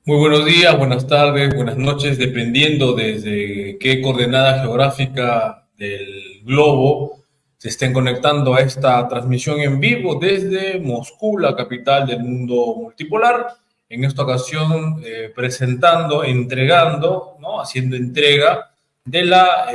Muy buenos días, buenas tardes, buenas noches, dependiendo desde qué coordenada geográfica del globo se estén conectando a esta transmisión en vivo desde Moscú, la capital del mundo multipolar. En esta ocasión presentando, entregando, ¿no? Haciendo entrega de la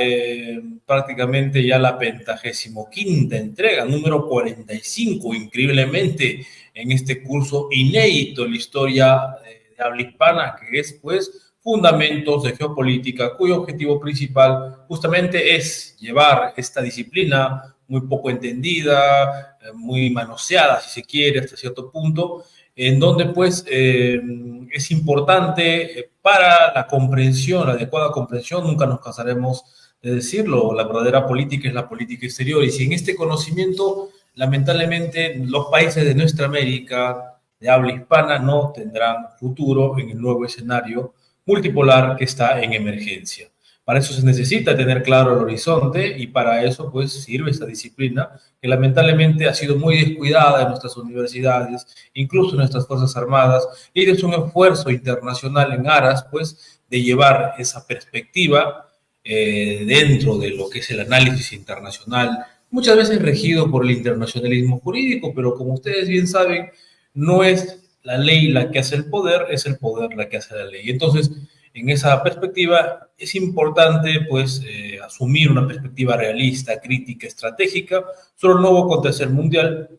prácticamente ya la 75ª entrega, número 45, increíblemente, en este curso inédito en la historia de habla hispana, que es pues Fundamentos de Geopolítica, cuyo objetivo principal justamente es llevar esta disciplina muy poco entendida, muy manoseada, si se quiere, hasta cierto punto, en donde pues es importante para la comprensión, la adecuada comprensión, nunca nos cansaremos de decirlo, la verdadera política es la política exterior, y sin este conocimiento, lamentablemente, los países de nuestra América de habla hispana no tendrán futuro en el nuevo escenario multipolar que está en emergencia. Para eso se necesita tener claro el horizonte y para eso pues sirve esta disciplina que lamentablemente ha sido muy descuidada en nuestras universidades, incluso en nuestras Fuerzas Armadas, y es un esfuerzo internacional en aras pues de llevar esa perspectiva dentro de lo que es el análisis internacional, muchas veces regido por el internacionalismo jurídico, pero como ustedes bien saben, no es la ley la que hace el poder, es el poder la que hace la ley. Entonces, en esa perspectiva es importante pues asumir una perspectiva realista, crítica, estratégica sobre el nuevo acontecer mundial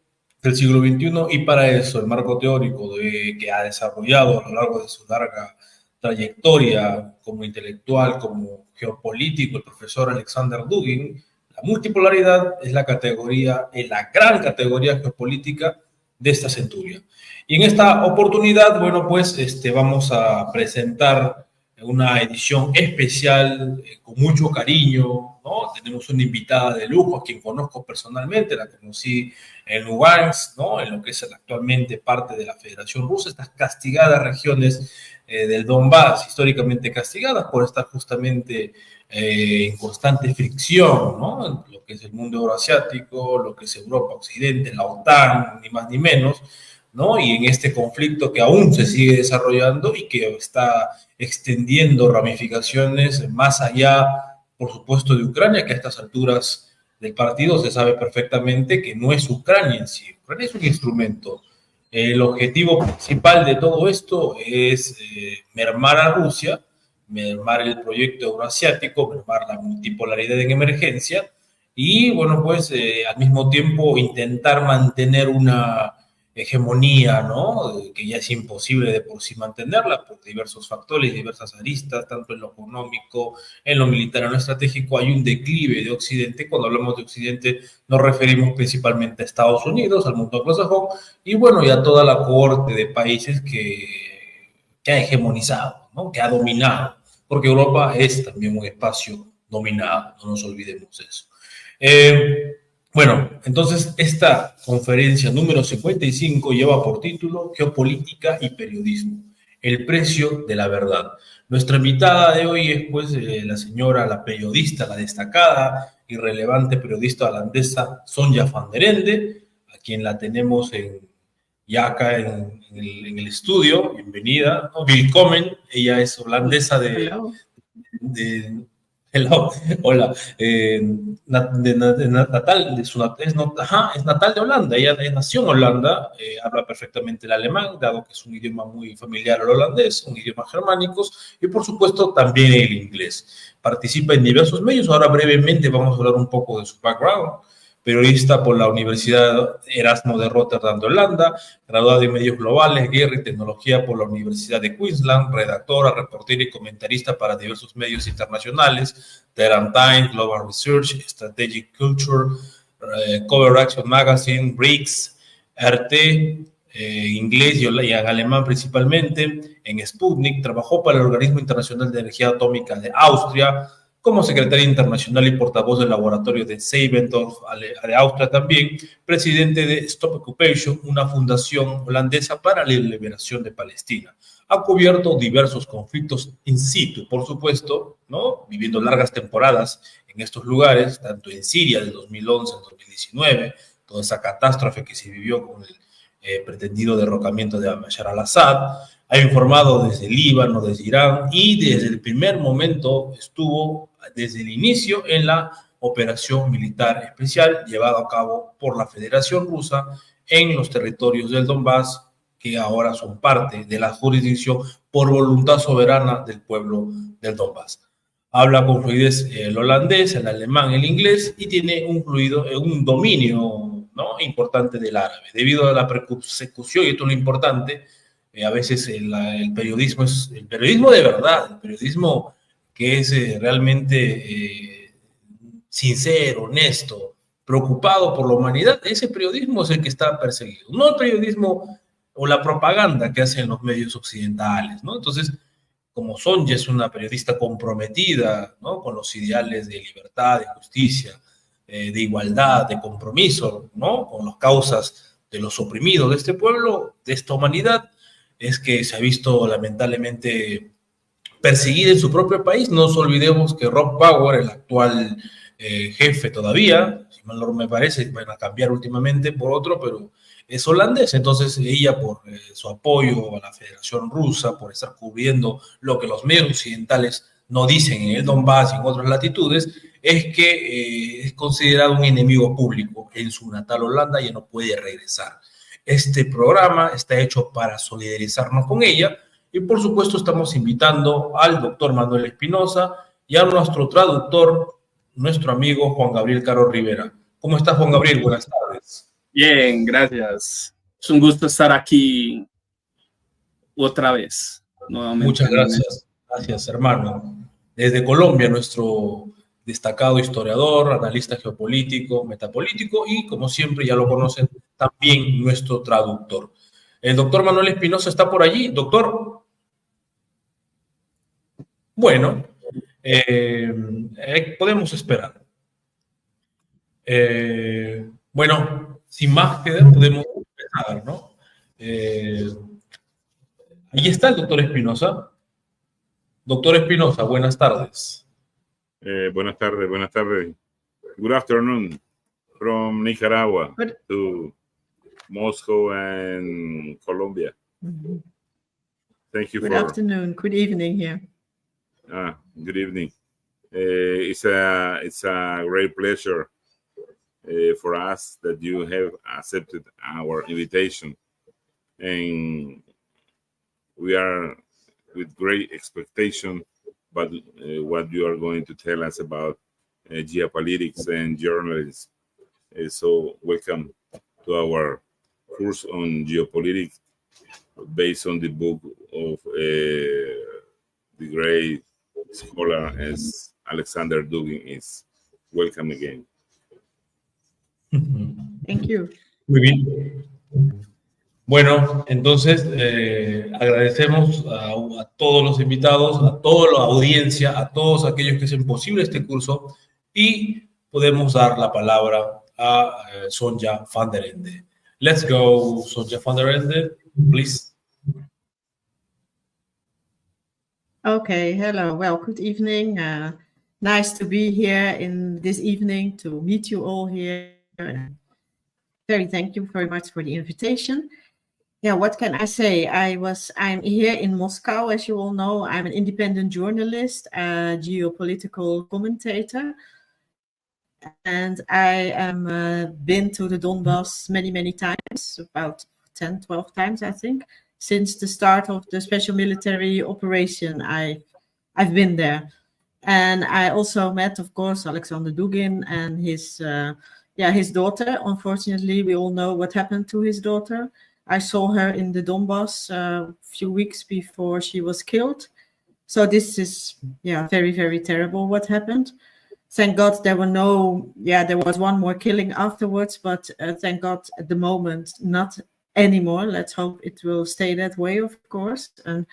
del siglo XXI, y para eso el marco teórico que ha desarrollado a lo largo de su larga trayectoria como intelectual, como geopolítico, el profesor Alexander Dugin, la multipolaridad es la categoría, es la gran categoría geopolítica de esta centuria. Y en esta oportunidad, bueno, pues vamos a presentar una edición especial con mucho cariño, ¿no? Tenemos una invitada de lujo a quien conozco personalmente, la conocí en Lugansk, ¿no? En lo que es actualmente parte de la Federación Rusa, estas castigadas regiones del Donbass, históricamente castigadas por estar justamente en constante fricción, ¿no? Lo que es el mundo euroasiático, lo que es Europa Occidente, la OTAN, ni más ni menos, ¿no? Y en este conflicto que aún se sigue desarrollando y que está extendiendo ramificaciones más allá, por supuesto, de Ucrania, que a estas alturas del partido se sabe perfectamente que no es Ucrania en sí. Ucrania es un instrumento. El objetivo principal de todo esto es mermar a Rusia, mermar el proyecto euroasiático, mermar la multipolaridad en emergencia y, bueno, pues al mismo tiempo intentar mantener una hegemonía, ¿no? Que ya es imposible de por sí mantenerla por diversos factores, diversas aristas, tanto en lo económico, en lo militar, en lo estratégico. Hay un declive de Occidente. Cuando hablamos de Occidente nos referimos principalmente a Estados Unidos, al mundo anglosajón y, bueno, ya toda la cohorte de países que ha hegemonizado, ¿no? Que ha dominado, porque Europa es también un espacio dominado, no nos olvidemos de eso. Bueno, entonces esta conferencia número 55 lleva por título Geopolítica y Periodismo, el precio de la verdad. Nuestra invitada de hoy es pues la señora, la periodista, la destacada y relevante periodista holandesa Sonja van der Ende, a quien la tenemos ya acá en el estudio. Bienvenida, ¿no? Willkommen. Ella es holandesa Hello. de hello, hola, natal, es natal de Holanda, ella nació en Holanda, habla perfectamente el alemán, dado que es un idioma muy familiar al holandés, un idioma germánico, y por supuesto también el inglés. Participa en diversos medios, ahora brevemente vamos a hablar un poco de su background. Periodista por la Universidad Erasmo de Rotterdam de Holanda, graduada en medios globales, guerra y tecnología por la Universidad de Queensland, redactora, reportera y comentarista para diversos medios internacionales, Tehran Times, Global Research, Strategic Culture, Cover Action Magazine, BRICS, RT, inglés y en alemán principalmente, en Sputnik, trabajó para el Organismo Internacional de Energía Atómica de Austria, como secretaria internacional y portavoz del laboratorio de Seibendorf de Austria también, presidente de Stop Occupation, una fundación holandesa para la liberación de Palestina. Ha cubierto diversos conflictos in situ, por supuesto, ¿no? Viviendo largas temporadas en estos lugares, tanto en Siria del 2011 al 2019, toda esa catástrofe que se vivió con pretendido derrocamiento de Bashar al-Assad. Ha informado desde Líbano, desde Irán, y desde el primer momento estuvo desde el inicio en la operación militar especial llevada a cabo por la Federación Rusa en los territorios del Donbass, que ahora son parte de la jurisdicción por voluntad soberana del pueblo del Donbass. Habla con fluidez el holandés, el alemán, el inglés, y tiene un dominio, ¿no?, importante del árabe. Debido a la persecución, y esto es lo importante, a veces el periodismo es el periodismo de verdad, el periodismo que es realmente sincero, honesto, preocupado por la humanidad. Ese periodismo es el que está perseguido, no el periodismo o la propaganda que hacen los medios occidentales, ¿no? Entonces, como Sonja es una periodista comprometida, ¿no?, con los ideales de libertad, de justicia, de igualdad, de compromiso, ¿no?, con las causas de los oprimidos de este pueblo, de esta humanidad, es que se ha visto lamentablemente perseguida en su propio país. No nos olvidemos que Rob Bauer, el actual jefe todavía, si mal no me parece, van a cambiar últimamente por otro, pero es holandés. Entonces ella, por su apoyo a la Federación Rusa, por estar cubriendo lo que los medios occidentales no dicen en el Donbass y en otras latitudes, es que es considerado un enemigo público en su natal Holanda y no puede regresar. Este programa está hecho para solidarizarnos con ella, y por supuesto estamos invitando al doctor Manuel Espinosa y a nuestro traductor, nuestro amigo Juan Gabriel Caro Rivera. ¿Cómo estás, Juan Gabriel? Buenas tardes. Bien, gracias. Es un gusto estar aquí otra vez, nuevamente. Muchas gracias. Gracias, hermano. Desde Colombia, nuestro destacado historiador, analista geopolítico, metapolítico y, como siempre, ya lo conocen, también nuestro traductor. El doctor Manuel Espinosa está por allí. Doctor. Bueno, podemos esperar. Bueno, sin más que dar, podemos empezar, ¿no? Ahí está el doctor Espinosa. Doctor Espinosa, buenas tardes. Buenas tardes, buenas tardes. Good afternoon from Nicaragua to Moscow and Colombia. Mm-hmm. Thank you. Good afternoon, good evening here. Good evening. It's a great pleasure for us that you have accepted our invitation, and we are with great expectation but what you are going to tell us about geopolitics and journalism. So welcome to our course on geopolitics based on the book of the great scholar as Alexander Dugin is. Welcome again. Thank you. Muy bien. Bueno, entonces agradecemos a todos los invitados, a toda la audiencia, a todos aquellos que hacen posible este curso, y podemos dar la palabra a Sonja van der Ende. Let's go, Sonja van der Ende, please. Okay, hello. Well, good evening. Nice to be here in this evening to meet you all here. Thank you very much for the invitation. Yeah, what can I say? I'm here in Moscow, as you all know. I'm an independent journalist, a geopolitical commentator. And I am been to the Donbass many times, about 10, 12 times, I think. Since the start of the special military operation, I've been there. And I also met, of course, Alexander Dugin and his daughter. Unfortunately, we all know what happened to his daughter. I saw her in the Donbass a few weeks before she was killed. So this is, very terrible what happened. Thank God there was one more killing afterwards, but thank God at the moment, not anymore. Let's hope it will stay that way, of course. And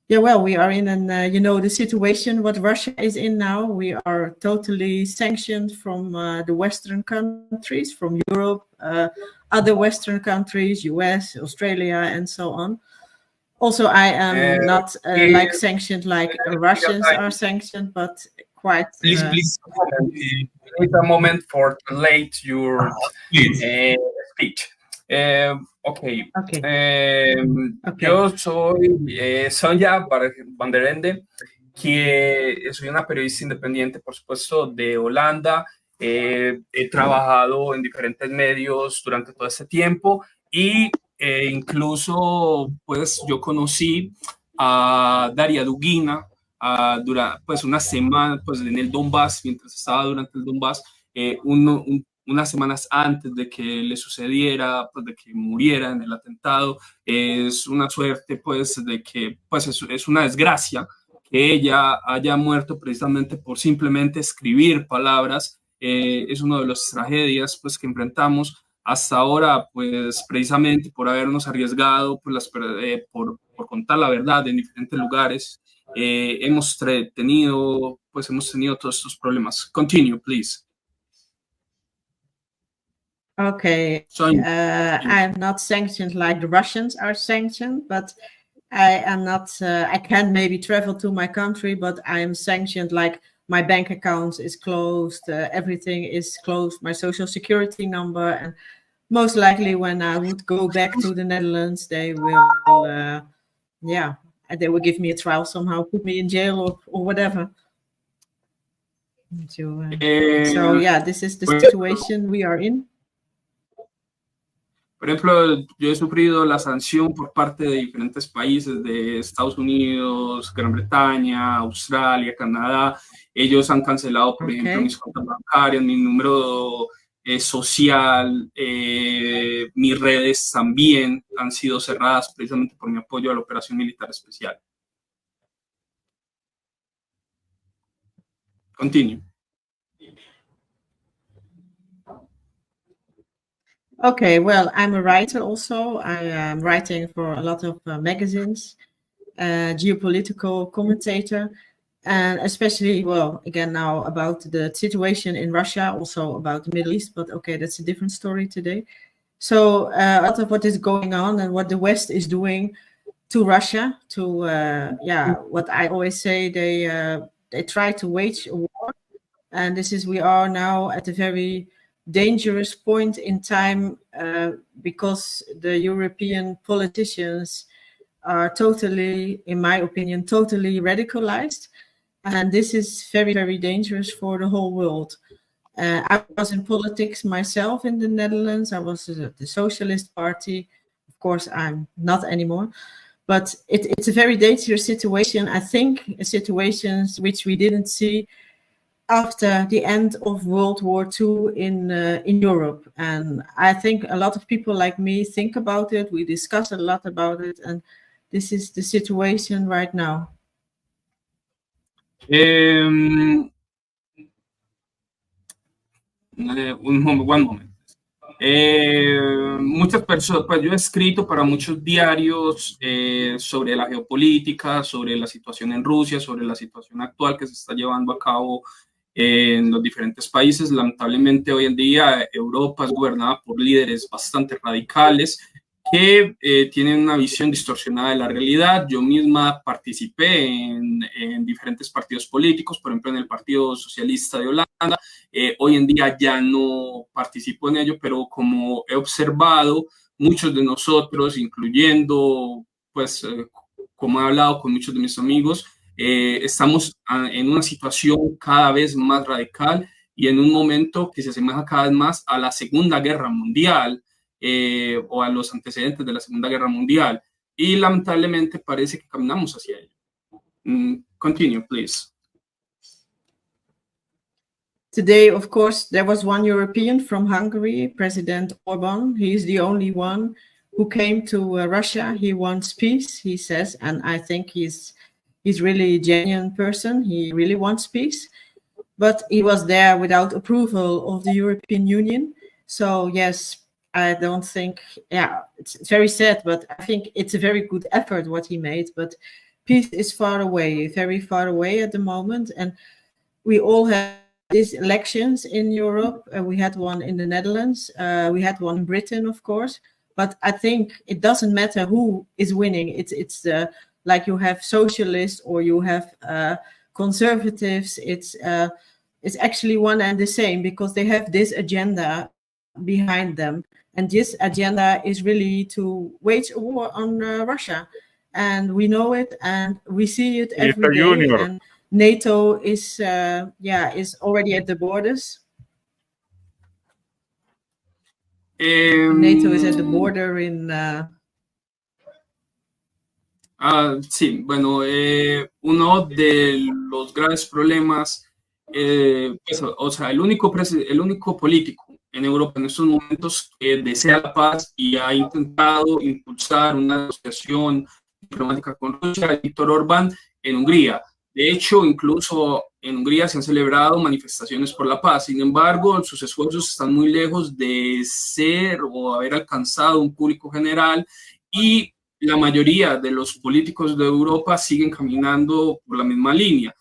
we are in the situation what Russia is in now. We are totally sanctioned from the Western countries, from Europe, other Western countries, US, Australia, and so on. Also, I am not sanctioned like Russians are sanctioned, but quite. Please. Wait a moment for translate your speech. Okay. Okay. Yo soy Sonja van der Ende, que soy una periodista independiente, por supuesto, de Holanda. He trabajado en diferentes medios durante todo este tiempo y incluso, pues, yo conocí a Daria Dugina durante, pues, una semana, pues, en el Donbass, mientras estaba durante el Donbass, unas semanas antes de que le sucediera, pues de que muriera en el atentado. Es una suerte, pues, de que, pues, es una desgracia que ella haya muerto precisamente por simplemente escribir palabras. Es una de las tragedias, pues, que enfrentamos hasta ahora, pues, precisamente por habernos arriesgado, pues, por contar la verdad en diferentes lugares. Hemos tenido todos estos problemas. Continue, please. Okay, I'm not sanctioned like the Russians are sanctioned, but I am not, I can maybe travel to my country, but I am sanctioned like my bank account is closed, everything is closed, my social security number, and most likely when I would go back to the Netherlands, they will, yeah, they will give me a trial somehow, put me in jail or whatever. So yeah, this is the situation we are in. Por ejemplo, yo he sufrido la sanción por parte de diferentes países, de Estados Unidos, Gran Bretaña, Australia, Canadá. Ellos han cancelado, por ejemplo, mis cuentas bancarias, mi número social, mis redes también han sido cerradas precisamente por mi apoyo a la operación militar especial. Continue. Okay, well, I'm a writer also. I am writing for a lot of magazines, geopolitical commentator, and especially, well, again, now about the situation in Russia, also about the Middle East, but okay, that's a different story today. So a lot of what is going on and what the West is doing to Russia, to, yeah, what I always say, they try to wage a war. And this is, we are now at a very dangerous point in time because the European politicians are totally, in my opinion, totally radicalized. And this is very, very dangerous for the whole world. I was in politics myself in the Netherlands. I was the Socialist Party. Of course, I'm not anymore. But it's a very dangerous situation. I think situations which we didn't see after the end of World War II in Europe. And I think a lot of people like me think about it. We discuss a lot about it. And this is the situation right now. One moment. Muchas personas, pues yo he escrito para muchos diarios sobre la geopolítica, sobre la situación en Rusia, sobre la situación actual que se está llevando a cabo en los diferentes países. Lamentablemente hoy en día Europa es gobernada por líderes bastante radicales que tienen una visión distorsionada de la realidad. Yo misma participé en diferentes partidos políticos, por ejemplo en el Partido Socialista de Holanda. Hoy en día ya no participo en ello, pero como he observado, muchos de nosotros, incluyendo, pues, como he hablado con muchos de mis amigos, estamos en una situación cada vez más radical y en un momento que se asemeja cada vez más a la Segunda Guerra Mundial o a los antecedentes de la Segunda Guerra Mundial. Y lamentablemente parece que caminamos hacia ello. Continue, please. Today, of course, there was one European from Hungary, President Orban. He is the only one who came to Russia. He wants peace, he says, and I think he's really a genuine person. He really wants peace, but he was there without approval of the European Union. So yes, I don't think, yeah, it's very sad, but I think it's a very good effort what he made, but peace is far away, very far away at the moment. And we all have these elections in Europe. We had one in the Netherlands. We had one in Britain, of course, but I think it doesn't matter who is winning. It's like you have socialists or you have conservatives. It's actually one and the same because they have this agenda behind them. And this agenda is really to wage a war on Russia. And we know it, and we see it every day. Junior. And NATO is already at the borders. NATO is at the border in... sí, bueno, uno de los graves problemas, pues, o sea, el único político en Europa en estos momentos que desea la paz y ha intentado impulsar una negociación diplomática con Rusia es Víktor Orbán en Hungría. De hecho, incluso en Hungría se han celebrado manifestaciones por la paz. Sin embargo, sus esfuerzos están muy lejos de ser o haber alcanzado un público general, y la mayoría de los políticos de Europa siguen caminando por la misma línea.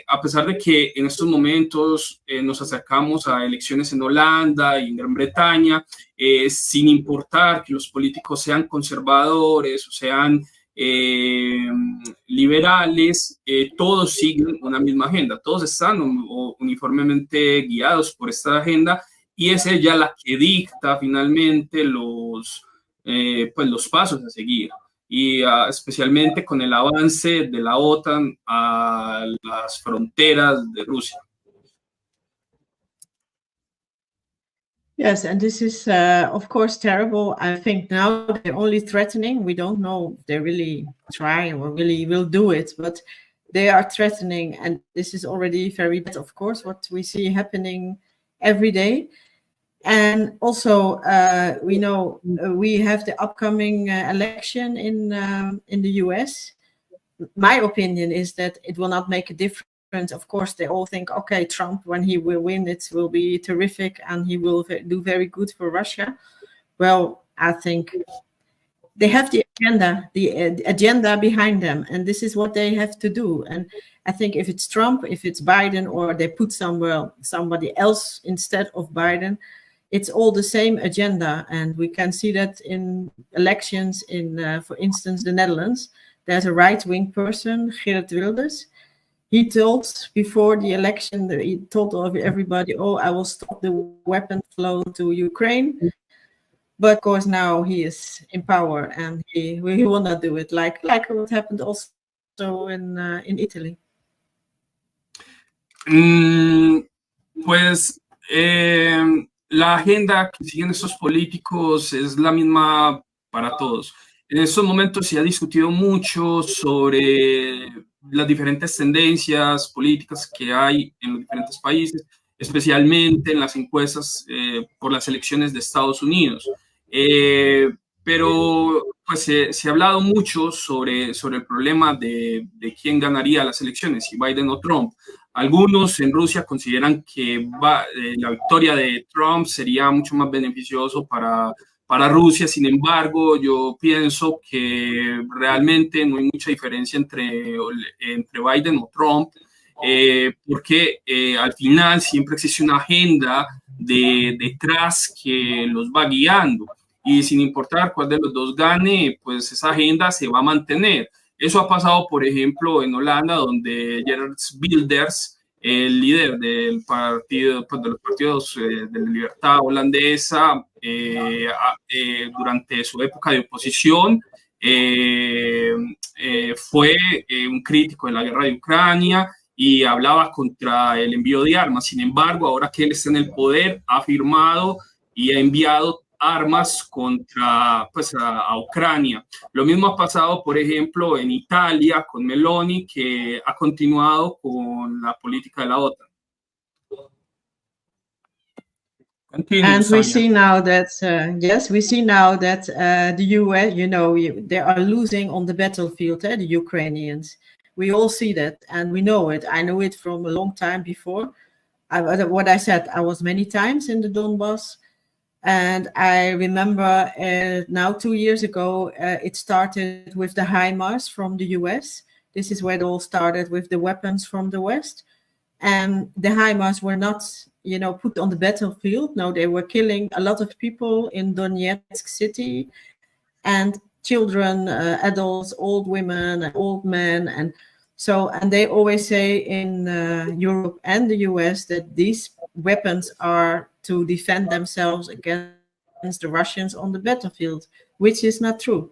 A pesar de que en estos momentos nos acercamos a elecciones en Holanda y en Gran Bretaña, sin importar que los políticos sean conservadores o sean liberales, todos siguen una misma agenda, todos están uniformemente guiados por esta agenda, y es ella la que dicta finalmente los pasos a seguir, y especialmente con el avance de la OTAN a las fronteras de Rusia. Yes, and this is, of course, terrible. I think now they're only threatening. We don't know if they really try or really will do it, but they are threatening. And this is already very bad, of course, what we see happening every day. And also, we know we have the upcoming election in the US. My opinion is that it will not make a difference. Of course, they all think, okay, Trump, when he will win, it will be terrific and he will do very good for Russia. Well, I think they have the agenda behind them, and this is what they have to do. And I think if it's Trump, if it's Biden, or they put somebody else instead of Biden, it's all the same agenda. And we can see that in elections in, for instance, the Netherlands. There's a right-wing person, Geert Wilders. He told before the election, he told everybody, oh, I will stop the weapon flow to Ukraine. But of course, now he is in power and he will not do it, like what happened also in Italy. Pues la agenda que siguen estos políticos es la misma para todos. En estos momentos se ha discutido mucho sobre las diferentes tendencias políticas que hay en los diferentes países, especialmente en las encuestas por las elecciones de Estados Unidos. Pero pues, se ha hablado mucho sobre el problema de quién ganaría las elecciones, si Biden o Trump. Algunos en Rusia consideran que la victoria de Trump sería mucho más beneficioso para Rusia. Sin embargo, yo pienso que realmente no hay mucha diferencia entre Biden o Trump, porque al final siempre existe una agenda detrás que los va guiando, y sin importar cuál de los dos gane, pues esa agenda se va a mantener. Eso ha pasado, por ejemplo, en Holanda, donde Geert Wilders, el líder del partido, pues de los partidos de la libertad holandesa, durante su época de oposición, fue un crítico de la guerra de Ucrania y hablaba contra el envío de armas. Sin embargo, ahora que él está en el poder, ha firmado y ha enviado armas contra a Ucrania. Lo mismo ha pasado, por ejemplo, en Italia con Meloni, que ha continuado con la política de la OTAN. And we see now that, the US, they are losing on the battlefield, the Ukrainians. We all see that, and we know it. I know it from a long time before. What I said, I was many times in the Donbass. And I remember now 2 years ago, it started with the HIMARS from the US. This is where it all started, with the weapons from the West. And the HIMARS were not, put on the battlefield. No, they were killing a lot of people in Donetsk city, and children, adults, old women, old men. And they always say in Europe and the US that these weapons are to defend themselves against the Russians on the battlefield, which is not true.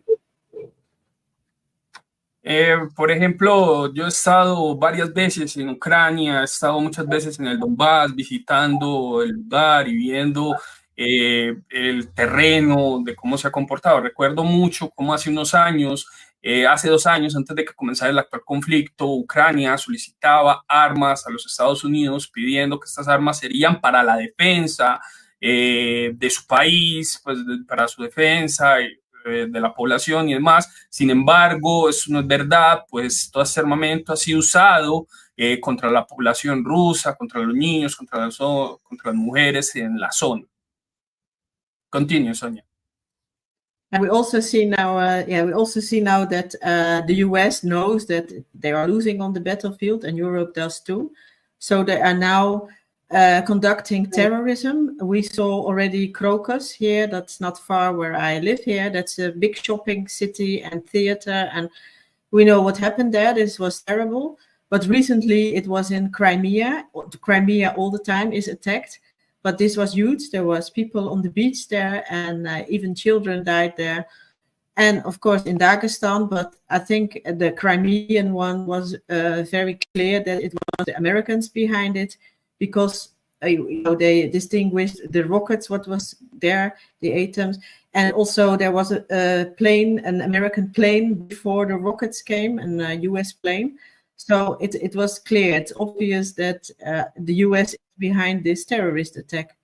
Por ejemplo, yo he estado varias veces en Ucrania, he estado muchas veces en el Donbass visitando el lugar y viendo el terreno, de cómo se ha comportado. Recuerdo mucho cómo hace unos años, hace 2 años, antes de que comenzara el actual conflicto, Ucrania solicitaba armas a los Estados Unidos pidiendo que estas armas serían para la defensa de su país, pues para su defensa de la población y demás. Sin embargo, eso no es verdad, pues todo este armamento ha sido usado contra la población rusa, contra los niños, contra las mujeres en la zona. Continue, Sonia. And we also see now, that the US knows that they are losing on the battlefield, and Europe does too. So they are now conducting terrorism. We saw already Crocus here. That's not far where I live here. That's a big shopping city and theater, and we know what happened there. This was terrible. But recently it was in Crimea. Crimea all the time is attacked. But this was huge. There was people on the beach there, and even children died there. And of course in Dagestan, but I think the Crimean one was very clear that it was the Americans behind it, because they distinguished the rockets, what was there, the atoms, and also there was a plane, an American plane before the rockets came, and a US plane. So it was clear, it's obvious that the US is behind this terrorist attack.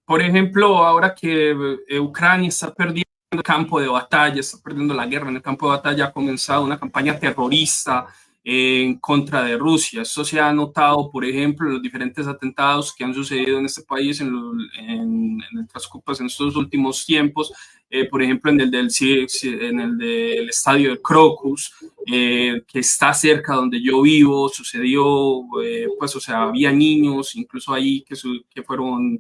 Por ejemplo, ahora que Ucrania está perdiendo el campo de batalla, está perdiendo la guerra en el campo de batalla, ha comenzado una campaña terrorista en contra de Rusia. Esto se ha notado, por ejemplo, en los diferentes atentados que han sucedido en este país en el transcurso en estos últimos tiempos. Por ejemplo, en el del estadio del Crocus, que está cerca donde yo vivo, sucedió, pues, o sea, había niños incluso ahí que fueron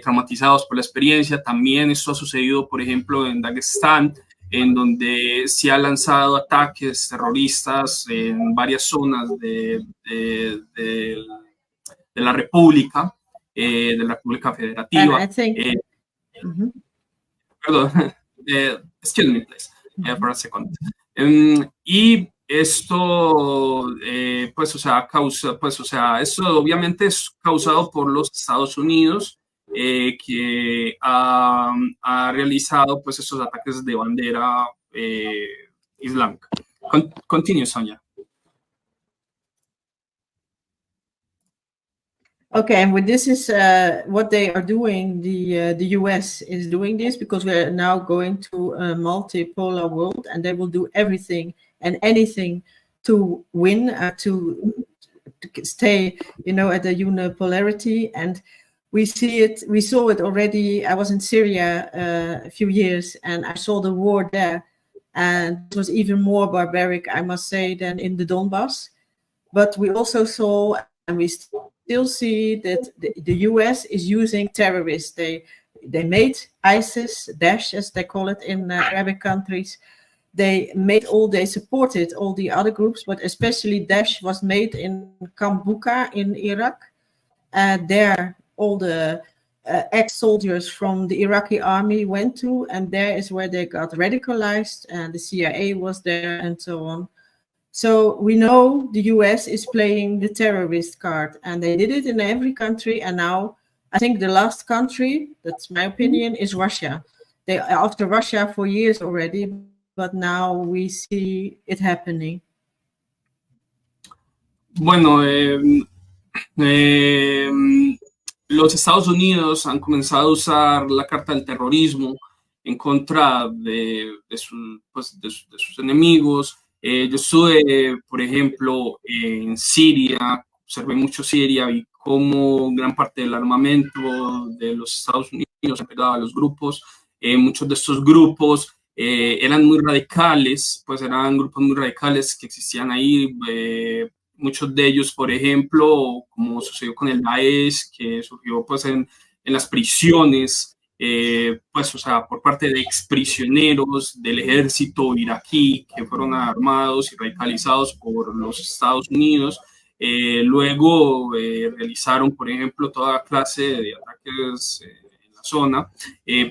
traumatizados por la experiencia. También esto ha sucedido, por ejemplo, en Daguestán, en donde se han lanzado ataques terroristas en varias zonas de la República Federativa. Perdón, excuse me, please, for a second. Y esto, pues, o sea, esto obviamente es causado por los Estados Unidos, que ha realizado, pues, estos ataques de bandera islámica. Continue, Sonia. Okay, and with this is what they are doing. The US is doing this because we are now going to a multipolar world, and they will do everything and anything to win, to stay, at the unipolarity. And we saw it already. I was in Syria a few years, and I saw the war there, and it was even more barbaric, I must say, than in the Donbass. But we also saw, and we still see, that the US is using terrorists. They made ISIS, Daesh as they call it in Arabic countries. They supported all the other groups, but especially Daesh was made in Camp Bucca in Iraq. There all the ex-soldiers from the Iraqi army went to, and there is where they got radicalized, and the CIA was there and so on. So we know the US is playing the terrorist card, and they did it in every country. And now I think the last country, that's my opinion, is Russia. They after Russia for years already, but now we see it happening. Bueno, los Estados Unidos han comenzado a usar la carta del terrorismo en contra de sus enemigos. Yo estuve, por ejemplo, en Siria, observé mucho Siria, vi cómo gran parte del armamento de los Estados Unidos se pegaba a los grupos. Muchos de estos grupos eran muy radicales, pues eran grupos muy radicales que existían ahí. Muchos de ellos, por ejemplo, como sucedió con el Daesh, que surgió pues en las prisiones, pues, o sea, por parte de exprisioneros del ejército iraquí que fueron armados y radicalizados por los Estados Unidos. Luego realizaron, por ejemplo, toda clase de ataques en la zona.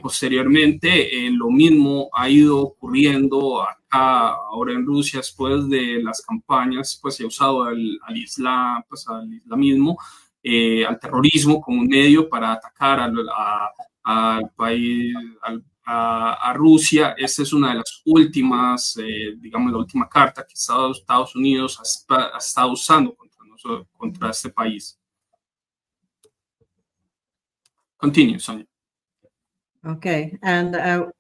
Posteriormente, lo mismo ha ido ocurriendo acá, ahora en Rusia, después de las campañas, pues se ha usado al Islam, pues al islamismo, al terrorismo como un medio para atacar al país, a Rusia. Esta es una de las últimas, digamos, la última carta que Estados Unidos ha estado usando contra este país. Continue, Sonia. Okay, and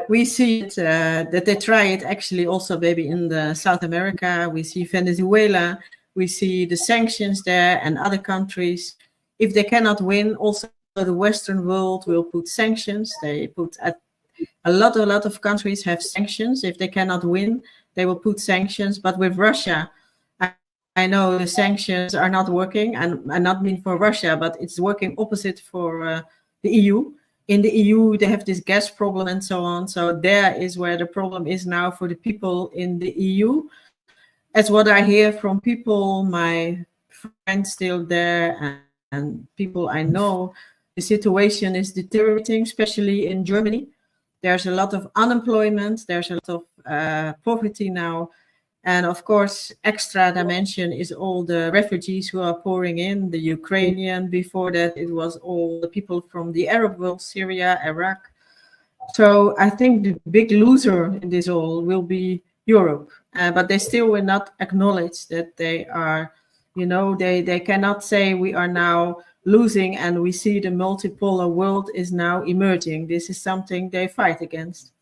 we see it, that they try it actually also maybe in the South America. We see Venezuela, we see the sanctions there and other countries. If they cannot win, also the Western world will put sanctions. They put a lot of countries have sanctions. If they cannot win, they will put sanctions. But with Russia, I know the sanctions are not working, and I not mean for Russia, but it's working opposite for the EU. In the EU, they have this gas problem and so on. So there is where the problem is now for the people in the EU. As what I hear from people, my friends still there and people I know, the situation is deteriorating, especially in Germany. There's a lot of unemployment. There's a lot of poverty now. And of course, extra dimension is all the refugees who are pouring in, the Ukrainian. Before that, it was all the people from the Arab world, Syria, Iraq. So I think the big loser in this all will be Europe. But they still will not acknowledge that they are, you know, they cannot say we are now losing and we see the multipolar world is now emerging. This is something they fight against.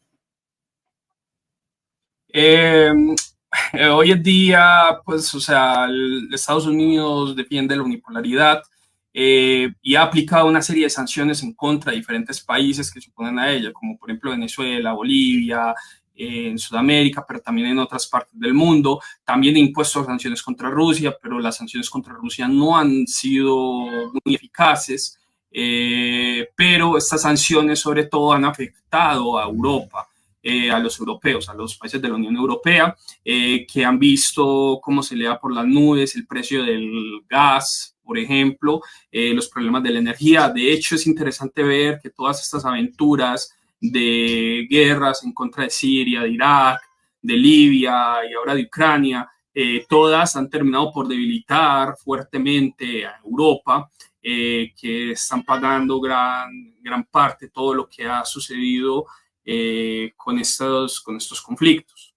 Hoy en día, pues, o sea, Estados Unidos defiende la unipolaridad y ha aplicado una serie de sanciones en contra de diferentes países que se oponen a ella, como por ejemplo Venezuela, Bolivia, en Sudamérica, pero también en otras partes del mundo. También ha impuesto sanciones contra Rusia, pero las sanciones contra Rusia no han sido muy eficaces, pero estas sanciones sobre todo han afectado a Europa. A los europeos, a los países de la Unión Europea, que han visto cómo se le da por las nubes el precio del gas, por ejemplo, los problemas de la energía. De hecho, es interesante ver que todas estas aventuras de guerras en contra de Siria, de Irak, de Libia y ahora de Ucrania, todas han terminado por debilitar fuertemente a Europa, que están pagando gran parte todo lo que ha sucedido con estos conflictos.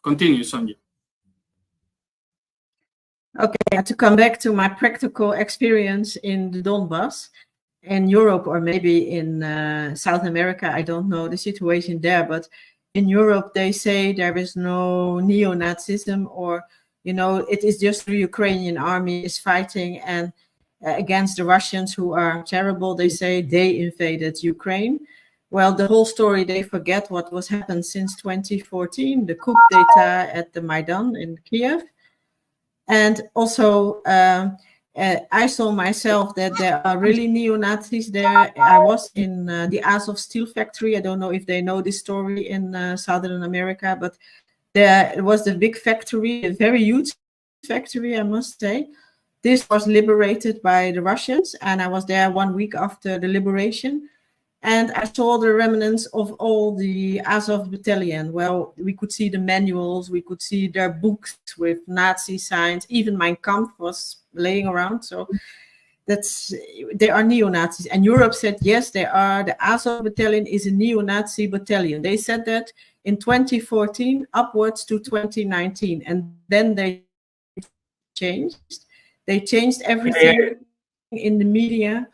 Continue, Sonia. Okay, to come back to my practical experience in the Donbass, in Europe or maybe in South America, I don't know the situation there, but in Europe they say there is no neo-Nazism, or, you know, it is just the Ukrainian army is fighting and against the Russians who are terrible. They say they invaded Ukraine. Well, the whole story, they forget what was happened since 2014, the coup d'etat at the Maidan in Kiev. And also, I saw myself that there are really neo-Nazis there. I was in the Azov steel factory. I don't know if they know this story in Southern America, but there was the big factory, a very huge factory, I must say. This was liberated by the Russians, and I was there 1 week after the liberation. And I saw the remnants of all the Azov battalion. Well, we could see the manuals, we could see their books with Nazi signs. Even Mein Kampf was laying around. So they are neo-Nazis. And Europe said, yes, they are. The Azov battalion is a neo-Nazi battalion. They said that in 2014 upwards to 2019. And then they changed. They changed everything in the media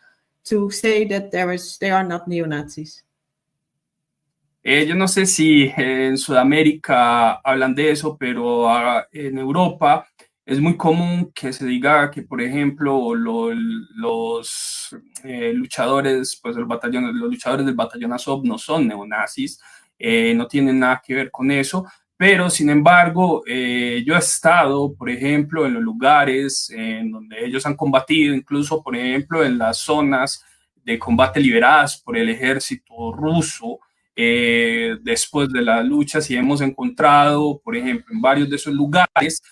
to say that they are not neo-Nazis. Yo no sé si en Sudamérica hablan de eso, pero en Europa es muy común que se diga que, por ejemplo, los luchadores, pues los luchadores del batallón Azov no son neonazis, no tienen nada que ver con eso. Pero, sin embargo, yo he estado, por ejemplo, en los lugares en donde ellos han combatido, incluso, por ejemplo, en las zonas de combate liberadas por el ejército ruso, después de las luchas, y hemos encontrado, por ejemplo, en varios de esos lugares,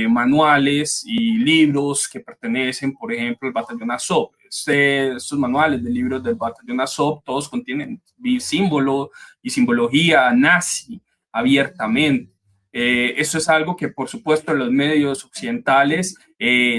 manuales y libros que pertenecen, por ejemplo, al batallón Azov. Estos manuales de libros del batallón Azov, todos contienen símbolos y simbología nazi abiertamente. Eso es algo que, por supuesto, en los medios occidentales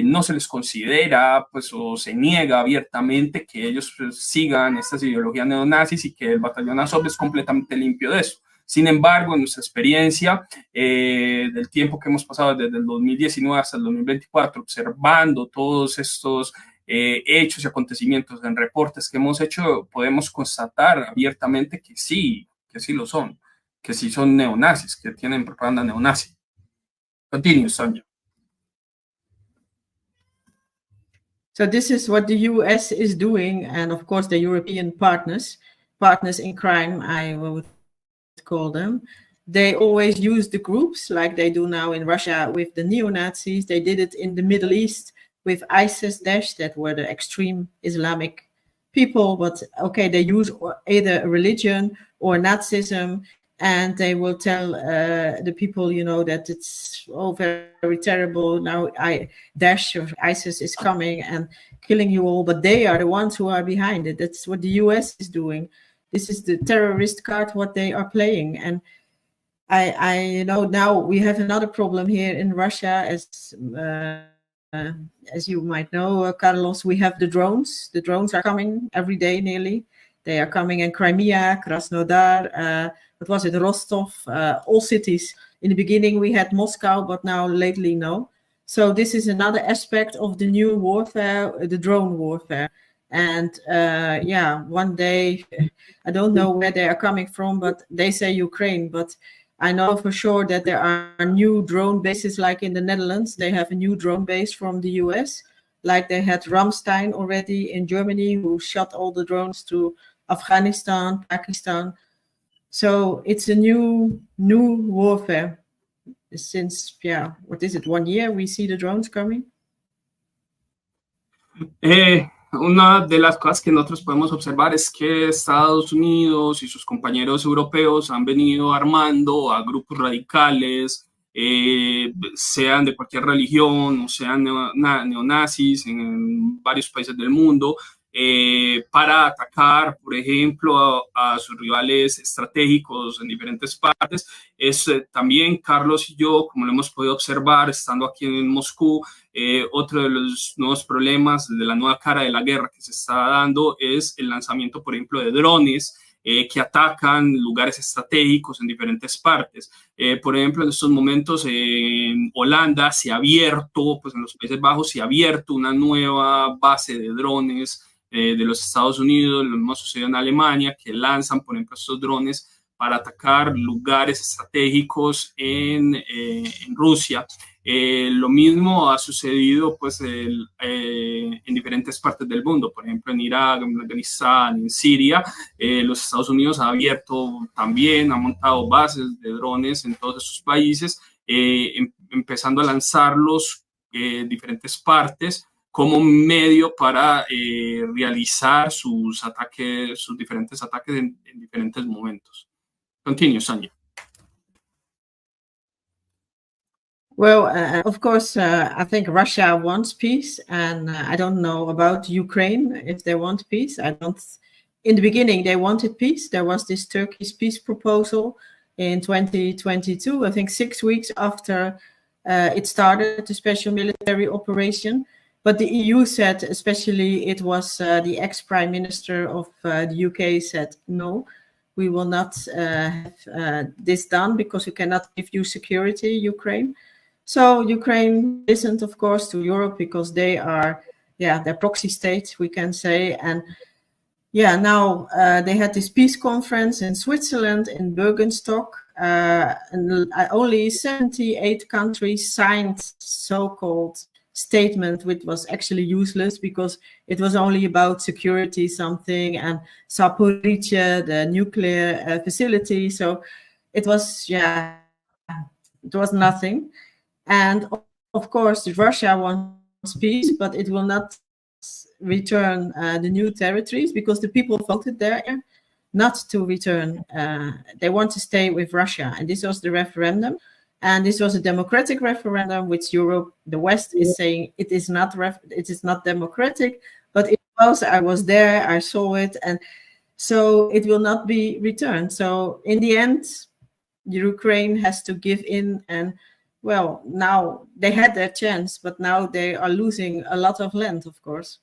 no se les considera, pues, o se niega abiertamente que ellos, pues, sigan estas ideologías neonazis, y que el batallón Azov es completamente limpio de eso. Sin embargo, en nuestra experiencia del tiempo que hemos pasado desde el 2019 hasta el 2024, observando todos estos hechos y acontecimientos en reportes que hemos hecho, podemos constatar abiertamente que sí lo son, que sí son neonazis, que tienen propaganda neonazi. Continue, Sonia. So this is what the US is doing, and of course the European partners in crime, I would call them. They always use the groups like they do now in Russia with the neo-Nazis. They did it in the Middle East with ISIS, that were the extreme Islamic people, but okay, they use either a religion or Nazism, and they will tell the people, you know, that it's very, very terrible. Now Daesh or ISIS is coming and killing you all, but they are the ones who are behind it. That's what the US is doing. This is the terrorist card, what they are playing. And I know now we have another problem here in Russia, as you might know, Carlos, we have the drones. The drones are coming every day nearly. They are coming in Crimea, Krasnodar, what was it, Rostov, all cities. In the beginning we had Moscow, but now lately no. So this is another aspect of the new warfare, the drone warfare. And yeah, one day, I don't know where they are coming from, but they say Ukraine, but I know for sure that there are new drone bases, like in the Netherlands. They have a new drone base from the US, like they had Ramstein already in Germany, who shot all the drones to Afghanistan, Pakistan. So it's a new warfare. Since, yeah, what is it, 1 year we see the drones coming? Una de las cosas que nosotros podemos observar es que Estados Unidos y sus compañeros europeos han venido armando a grupos radicales, sean de cualquier religión o sean neonazis en varios países del mundo, para atacar, por ejemplo, a sus rivales estratégicos en diferentes partes. También Carlos y yo, como lo hemos podido observar estando aquí en Moscú, otro de los nuevos problemas de la nueva cara de la guerra que se está dando es el lanzamiento, por ejemplo, de drones que atacan lugares estratégicos en diferentes partes. Por ejemplo, en estos momentos en Holanda se ha abierto, pues en los Países Bajos se ha abierto una nueva base de drones de los Estados Unidos. Lo mismo sucedió en Alemania, que lanzan, por ejemplo, estos drones para atacar lugares estratégicos en Rusia. Lo mismo ha sucedido, pues, en diferentes partes del mundo, por ejemplo en Irak, en Afganistán, en Siria. Los Estados Unidos ha abierto también, ha montado bases de drones en todos esos países, empezando a lanzarlos en diferentes partes como medio para realizar sus ataques, sus diferentes ataques en diferentes momentos. Continue, Sonia. Well, of course, I think Russia wants peace, and I don't know about Ukraine if they want peace. I don't. In the beginning, they wanted peace. There was this Turkish peace proposal in 2022. I think 6 weeks after it started, the special military operation. But the EU said, especially it was the ex-prime minister of the UK said, no, we will not have this done because we cannot give you security, Ukraine. So Ukraine listened, of course, to Europe because they are, yeah, their proxy state, we can say. And yeah, now they had this peace conference in Switzerland, in Bergenstock, and only 78 countries signed so-called statement, which was actually useless because it was only about security something and Zaporizhzhia, the nuclear facility. So it was, yeah, it was nothing. And of course, Russia wants peace, but it will not return the new territories because the people voted there. not to return. They want to stay with Russia. And this was the referendum. And this was a democratic referendum, which Europe, the West, is saying it is not democratic. But it was. I was there. I saw it. And so it will not be returned. So in the end, Ukraine has to give in. And well, now they had their chance, but now they are losing a lot of land, of course.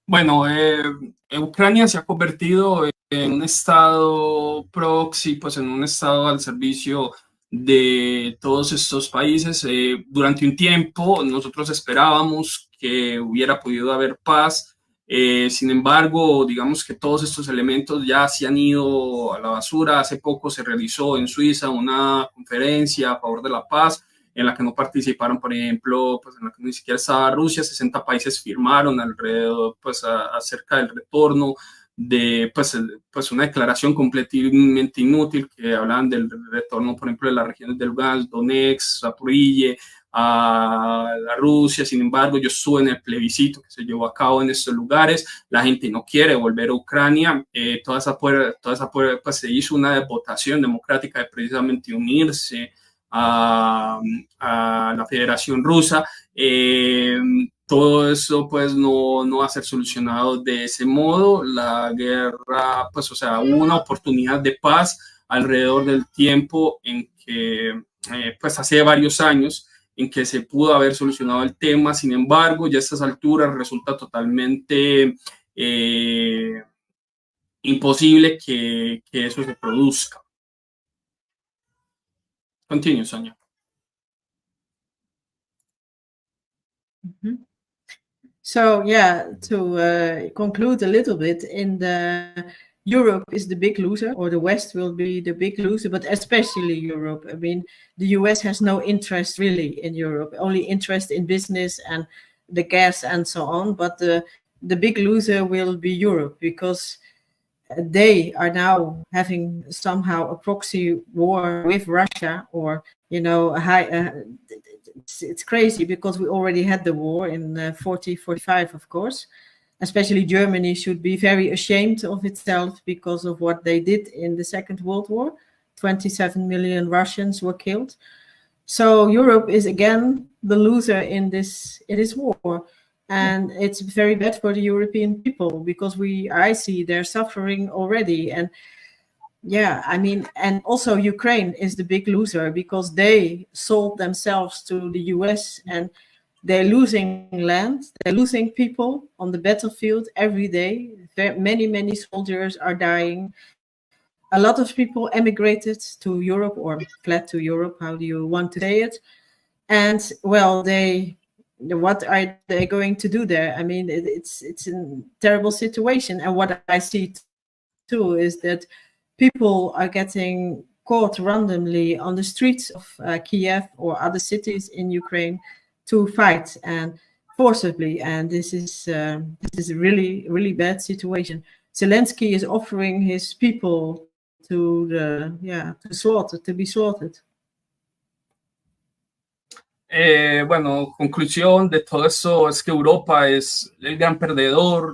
Bueno, Ucrania se ha convertido en un estado proxy, pues en un estado al servicio de todos estos países. Durante un tiempo nosotros esperábamos que hubiera podido haber paz. Sin embargo, digamos que todos estos elementos ya se han ido a la basura. Hace poco se realizó en Suiza una conferencia a favor de la paz, en la que no participaron, por ejemplo, pues en la que ni siquiera estaba Rusia. 60 países firmaron alrededor, pues acerca del retorno de pues una declaración completamente inútil, que hablaban del retorno, por ejemplo, de las regiones del Lugansk, Donetsk, Zaporilla, a la Rusia. Sin embargo, yo estuve en el plebiscito que se llevó a cabo en estos lugares. La gente no quiere volver a Ucrania. Toda esa pues se hizo una votación democrática de precisamente unirse a la Federación Rusa. Todo eso pues no va a ser solucionado de ese modo. La guerra, pues o sea, hubo una oportunidad de paz alrededor del tiempo en que, pues hace varios años, en que se pudo haber solucionado el tema. Sin embargo, ya a estas alturas resulta totalmente imposible que eso se produzca. Continue, Sonia. Mm-hmm. So yeah, to conclude a little bit, Europe is the big loser, or the West will be the big loser, but especially Europe. I mean, the US has no interest really in Europe, only interest in business and the gas and so on. But the big loser will be Europe, because they are now having somehow a proxy war with Russia, or, you know, it's crazy, because we already had the war in 45, of course. Especially Germany should be very ashamed of itself because of what they did in the Second World War. 27 million Russians were killed. So Europe is again the loser in this war. And it's very bad for the European people, because I see they're suffering already. And yeah, I mean, and also Ukraine is the big loser, because they sold themselves to the US, and they're losing land, they're losing people on the battlefield every day. Many soldiers are dying. A lot of people emigrated to Europe, or fled to Europe, how do you want to say it? And well, what are they going to do there? I mean, it's a terrible situation. And what I see too is that people are getting caught randomly on the streets of Kiev or other cities in Ukraine to fight, and forcibly. And this is a really bad situation. Zelensky is offering his people to be slaughtered. Bueno, conclusión de todo esto es que Europa es el gran perdedor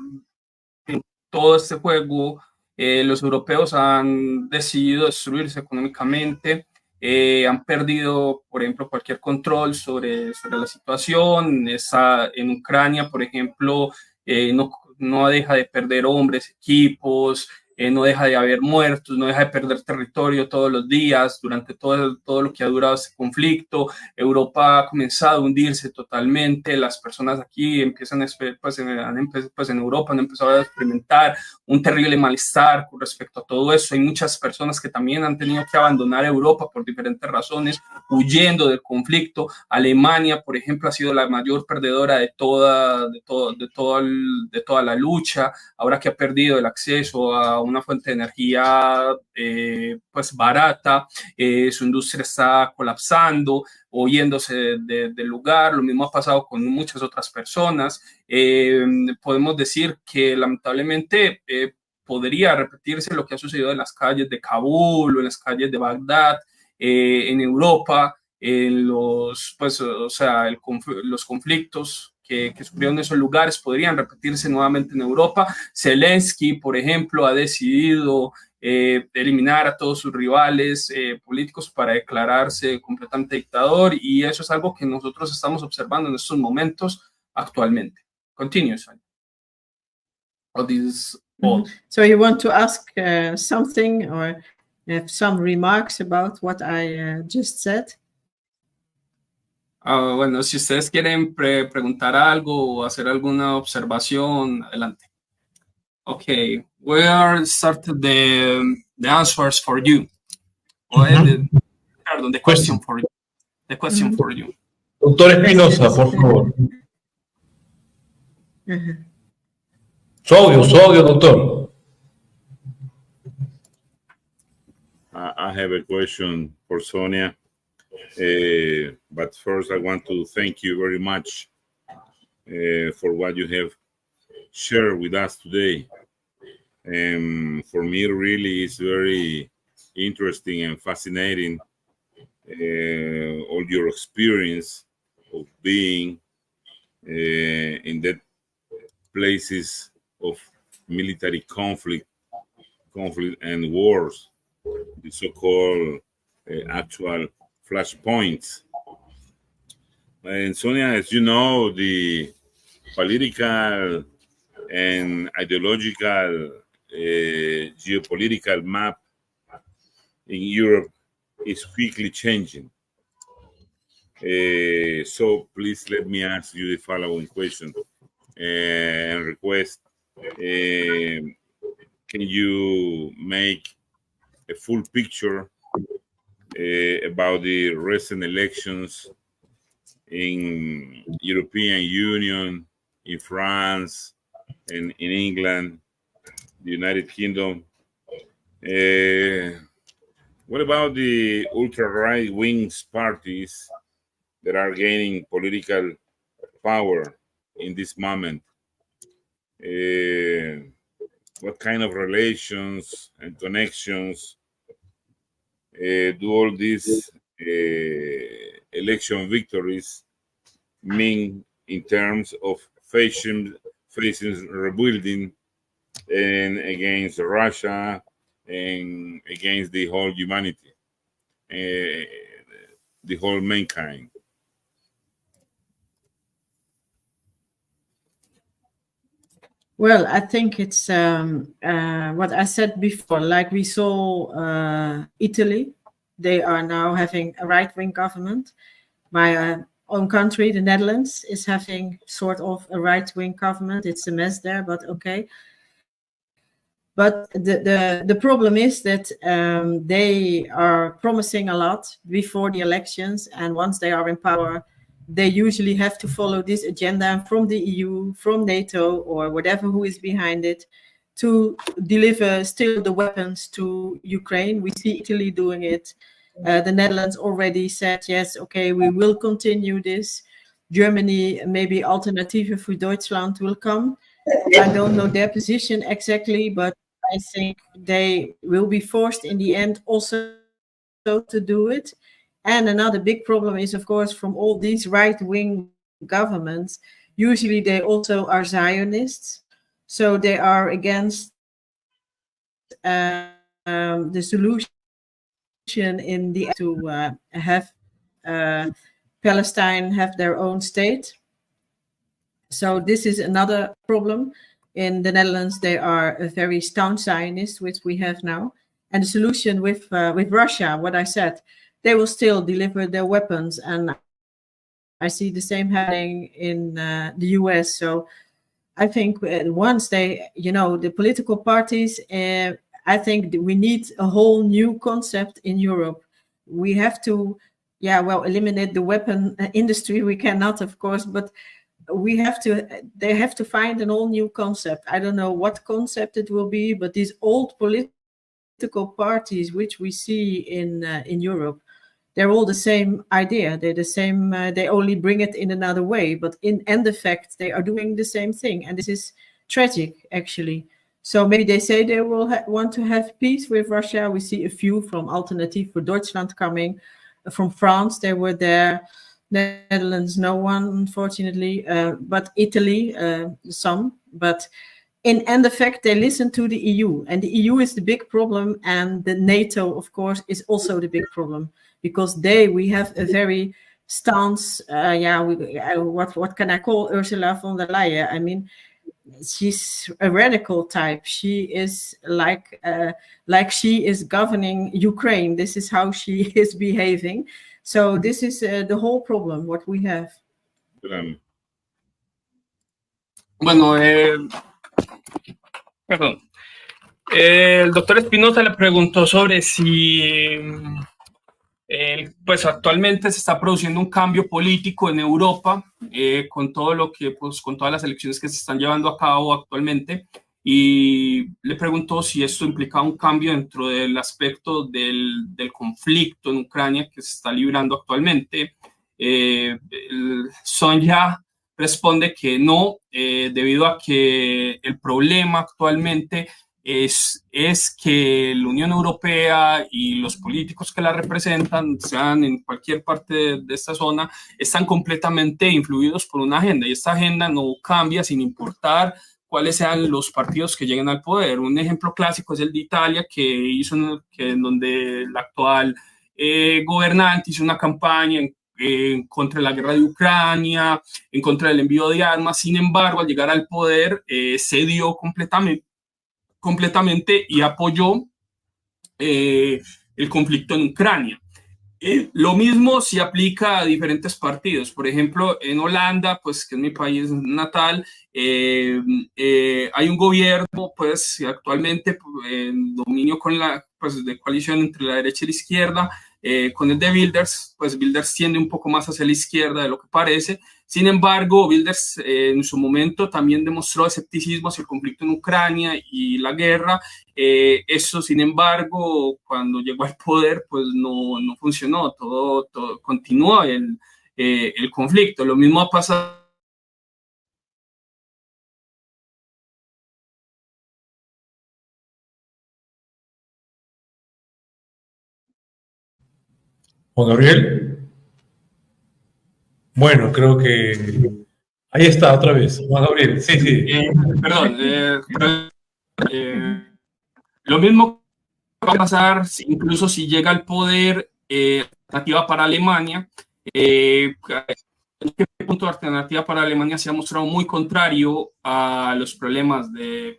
en todo este juego. Los europeos han decidido destruirse económicamente. Han perdido, por ejemplo, cualquier control sobre la situación. En Ucrania, por ejemplo, no deja de perder hombres, equipos, no deja de haber muertos, no deja de perder territorio todos los días durante todo lo que ha durado este conflicto. Europa ha comenzado a hundirse totalmente. Las personas aquí pues en Europa han empezado a experimentar un terrible malestar con respecto a todo eso. Hay muchas personas que también han tenido que abandonar Europa por diferentes razones, huyendo del conflicto. Alemania, por ejemplo, ha sido la mayor perdedora de toda la lucha, ahora que ha perdido el acceso a una fuente de energía pues barata. Su industria está colapsando o yéndose del lugar. Lo mismo ha pasado con muchas otras personas. Podemos decir que lamentablemente podría repetirse lo que ha sucedido en las calles de Kabul o en las calles de Bagdad, en Europa, en los conflictos que sufrieron esos lugares podrían repetirse nuevamente en Europa. Zelensky, por ejemplo, ha decidido eliminar a todos sus rivales políticos para declararse completamente dictador, y eso es algo que nosotros estamos observando en estos momentos actualmente. Continue, Sonia. So you want to ask something or have some remarks about what I just said? Bueno, si ustedes quieren preguntar algo o hacer alguna observación, adelante. Okay, we are started the answers for you. The question for you. The question for you. Doctor Espinosa, por favor. Su audio, doctor. I have a question for Sonia, but first I want to thank you very much for what you have shared with us today. For me, really, it's very interesting and fascinating all your experience of being in that places of military conflict and wars, the so-called actual flashpoints. And Sonia, as you know, the political and ideological geopolitical map in Europe is quickly changing. So please let me ask you the following question and request. Can you make a full picture about the recent elections in European Union, in France, and in England, the United Kingdom? What about the ultra-right wings parties that are gaining political power in this moment? What kind of relations and connections do all these election victories mean in terms of facing rebuilding and against Russia and against the whole humanity, the whole mankind? Well, I think it's what I said before, like we saw Italy, they are now having a right-wing government. My own country, the Netherlands, is having sort of a right-wing government. It's a mess there, but okay. But the problem is that they are promising a lot before the elections, and once they are in power, they usually have to follow this agenda from the EU, from NATO, or whatever who is behind it, to deliver still the weapons to Ukraine. We see Italy doing it. The Netherlands already said, yes, okay, we will continue this. Germany, maybe Alternative für Deutschland will come. I don't know their position exactly, but I think they will be forced in the end also to do it. And another big problem is, of course, from all these right-wing governments, usually they also are Zionists. So they are against the solution in the to have Palestine have their own state. So this is another problem. In the Netherlands, they are a very staunch Zionist, which we have now. And the solution with Russia, what I said, they will still deliver their weapons, and I see the same happening in the US. So I think once they, the political parties, I think we need a whole new concept in Europe. We have to, eliminate the weapon industry. We cannot, of course, but they have to find an all new concept. I don't know what concept it will be, but these old political parties, which we see in Europe, they're all the same idea. They're the same. They only bring it in another way, but in end effect, they are doing the same thing, and this is tragic, actually. So maybe they say they will want to have peace with Russia. We see a few from Alternative für Deutschland coming. From France, they were there. Netherlands, no one, unfortunately, but Italy, some. But in effect, they listen to the EU, and the EU is the big problem, and the NATO, of course, is also the big problem, because we have a very stance. What can I call Ursula von der Leyen? I mean, she's a radical type. She is like she is governing Ukraine. This is how she is behaving. So this is the whole problem, what we have. Bueno, perdón. El doctor Espinosa le preguntó sobre si pues actualmente se está produciendo un cambio político en Europa con todo lo que, pues con todas las elecciones que se están llevando a cabo actualmente, y le preguntó si esto implica un cambio dentro del aspecto del conflicto en Ucrania que se está librando actualmente. Sonja responde que no, debido a que el problema actualmente es que la Unión Europea y los políticos que la representan, sean en cualquier parte de esta zona, están completamente influidos por una agenda, y esta agenda no cambia sin importar cuáles sean los partidos que lleguen al poder. Un ejemplo clásico es el de Italia, en donde el actual gobernante hizo una campaña en contra de la guerra de Ucrania, en contra del envío de armas. Sin embargo, al llegar al poder, cedió completamente y apoyó el conflicto en Ucrania. Lo mismo se aplica a diferentes partidos. Por ejemplo, en Holanda, pues que es mi país natal, hay un gobierno, pues actualmente en dominio de coalición entre la derecha y la izquierda, con el de Wilders. Pues Wilders tiende un poco más hacia la izquierda de lo que parece. Sin embargo, Wilders en su momento también demostró escepticismo hacia el conflicto en Ucrania y la guerra. Eso, sin embargo, cuando llegó al poder, pues no funcionó. Todo continuó el conflicto. Lo mismo ha pasado. Juan Gabriel. Bueno, creo que ahí está otra vez. Juan Gabriel, sí. Perdón. Lo mismo va a pasar incluso si llega al poder Alternativa para Alemania. ¿En qué punto Alternativa para Alemania se ha mostrado muy contrario a los problemas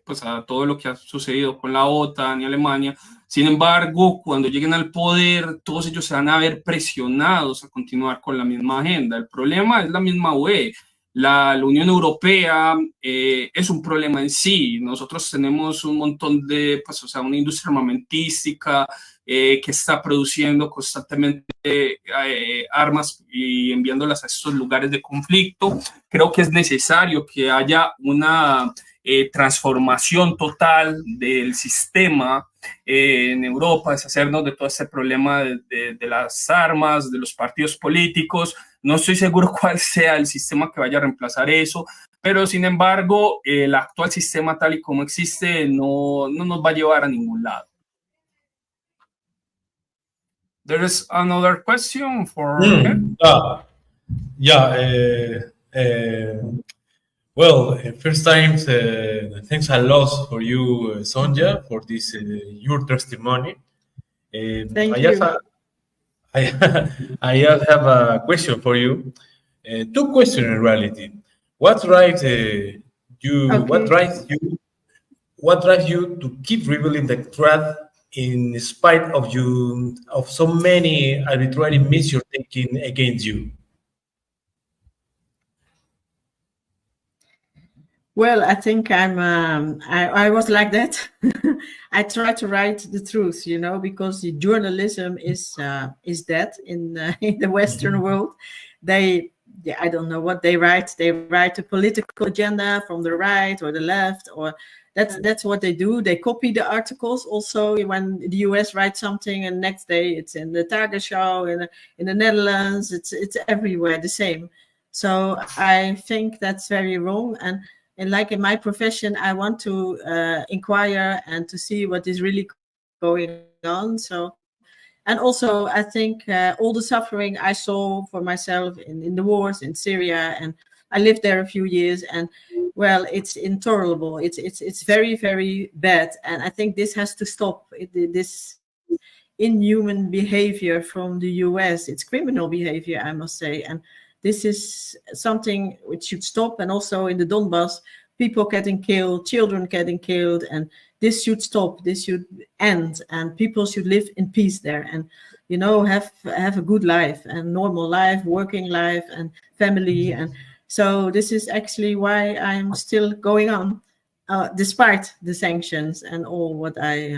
pues a todo lo que ha sucedido con la OTAN y Alemania? Sin embargo, cuando lleguen al poder, todos ellos se van a ver presionados a continuar con la misma agenda. El problema es la misma UE. La Unión Europea es un problema en sí. Nosotros tenemos un montón de, una industria armamentística que está produciendo constantemente armas y enviándolas a estos lugares de conflicto. Creo que es necesario que haya una transformación total del sistema en Europa, deshacernos de todo este problema de las armas, de los partidos políticos. No estoy seguro cuál sea el sistema que vaya a reemplazar eso, pero sin embargo, el actual sistema tal y como existe no nos va a llevar a ningún lado. There is another question for well, first time, thanks a lot for you, Sonja, for this your testimony. Thank you. I have a question for you. Two questions in reality. What drives you? Okay. What drives you to keep revealing the truth in spite of so many arbitrary measures taken against you? Well, I think I was like that. I try to write the truth, because the journalism is that in the Western world. I don't know what they write. They write a political agenda from the right or the left, or that's what they do. They copy the articles. Also, when the US writes something, and next day it's in the Tagesschau in the Netherlands. It's everywhere the same. So I think that's very wrong. And like in my profession, I want to inquire and to see what is really going on. So And also, I think all the suffering I saw for myself in the wars in Syria, and I lived there a few years, and well, it's intolerable. It's very, very bad, and I think this has to stop. This inhuman behavior from the US. It's criminal behavior, I must say, and this is something which should stop. And also in the Donbass, people getting killed, children getting killed, and this should stop. This should end, and people should live in peace there, and have a good life and normal life, working life, and family. And so this is actually why I'm still going on, despite the sanctions and all what I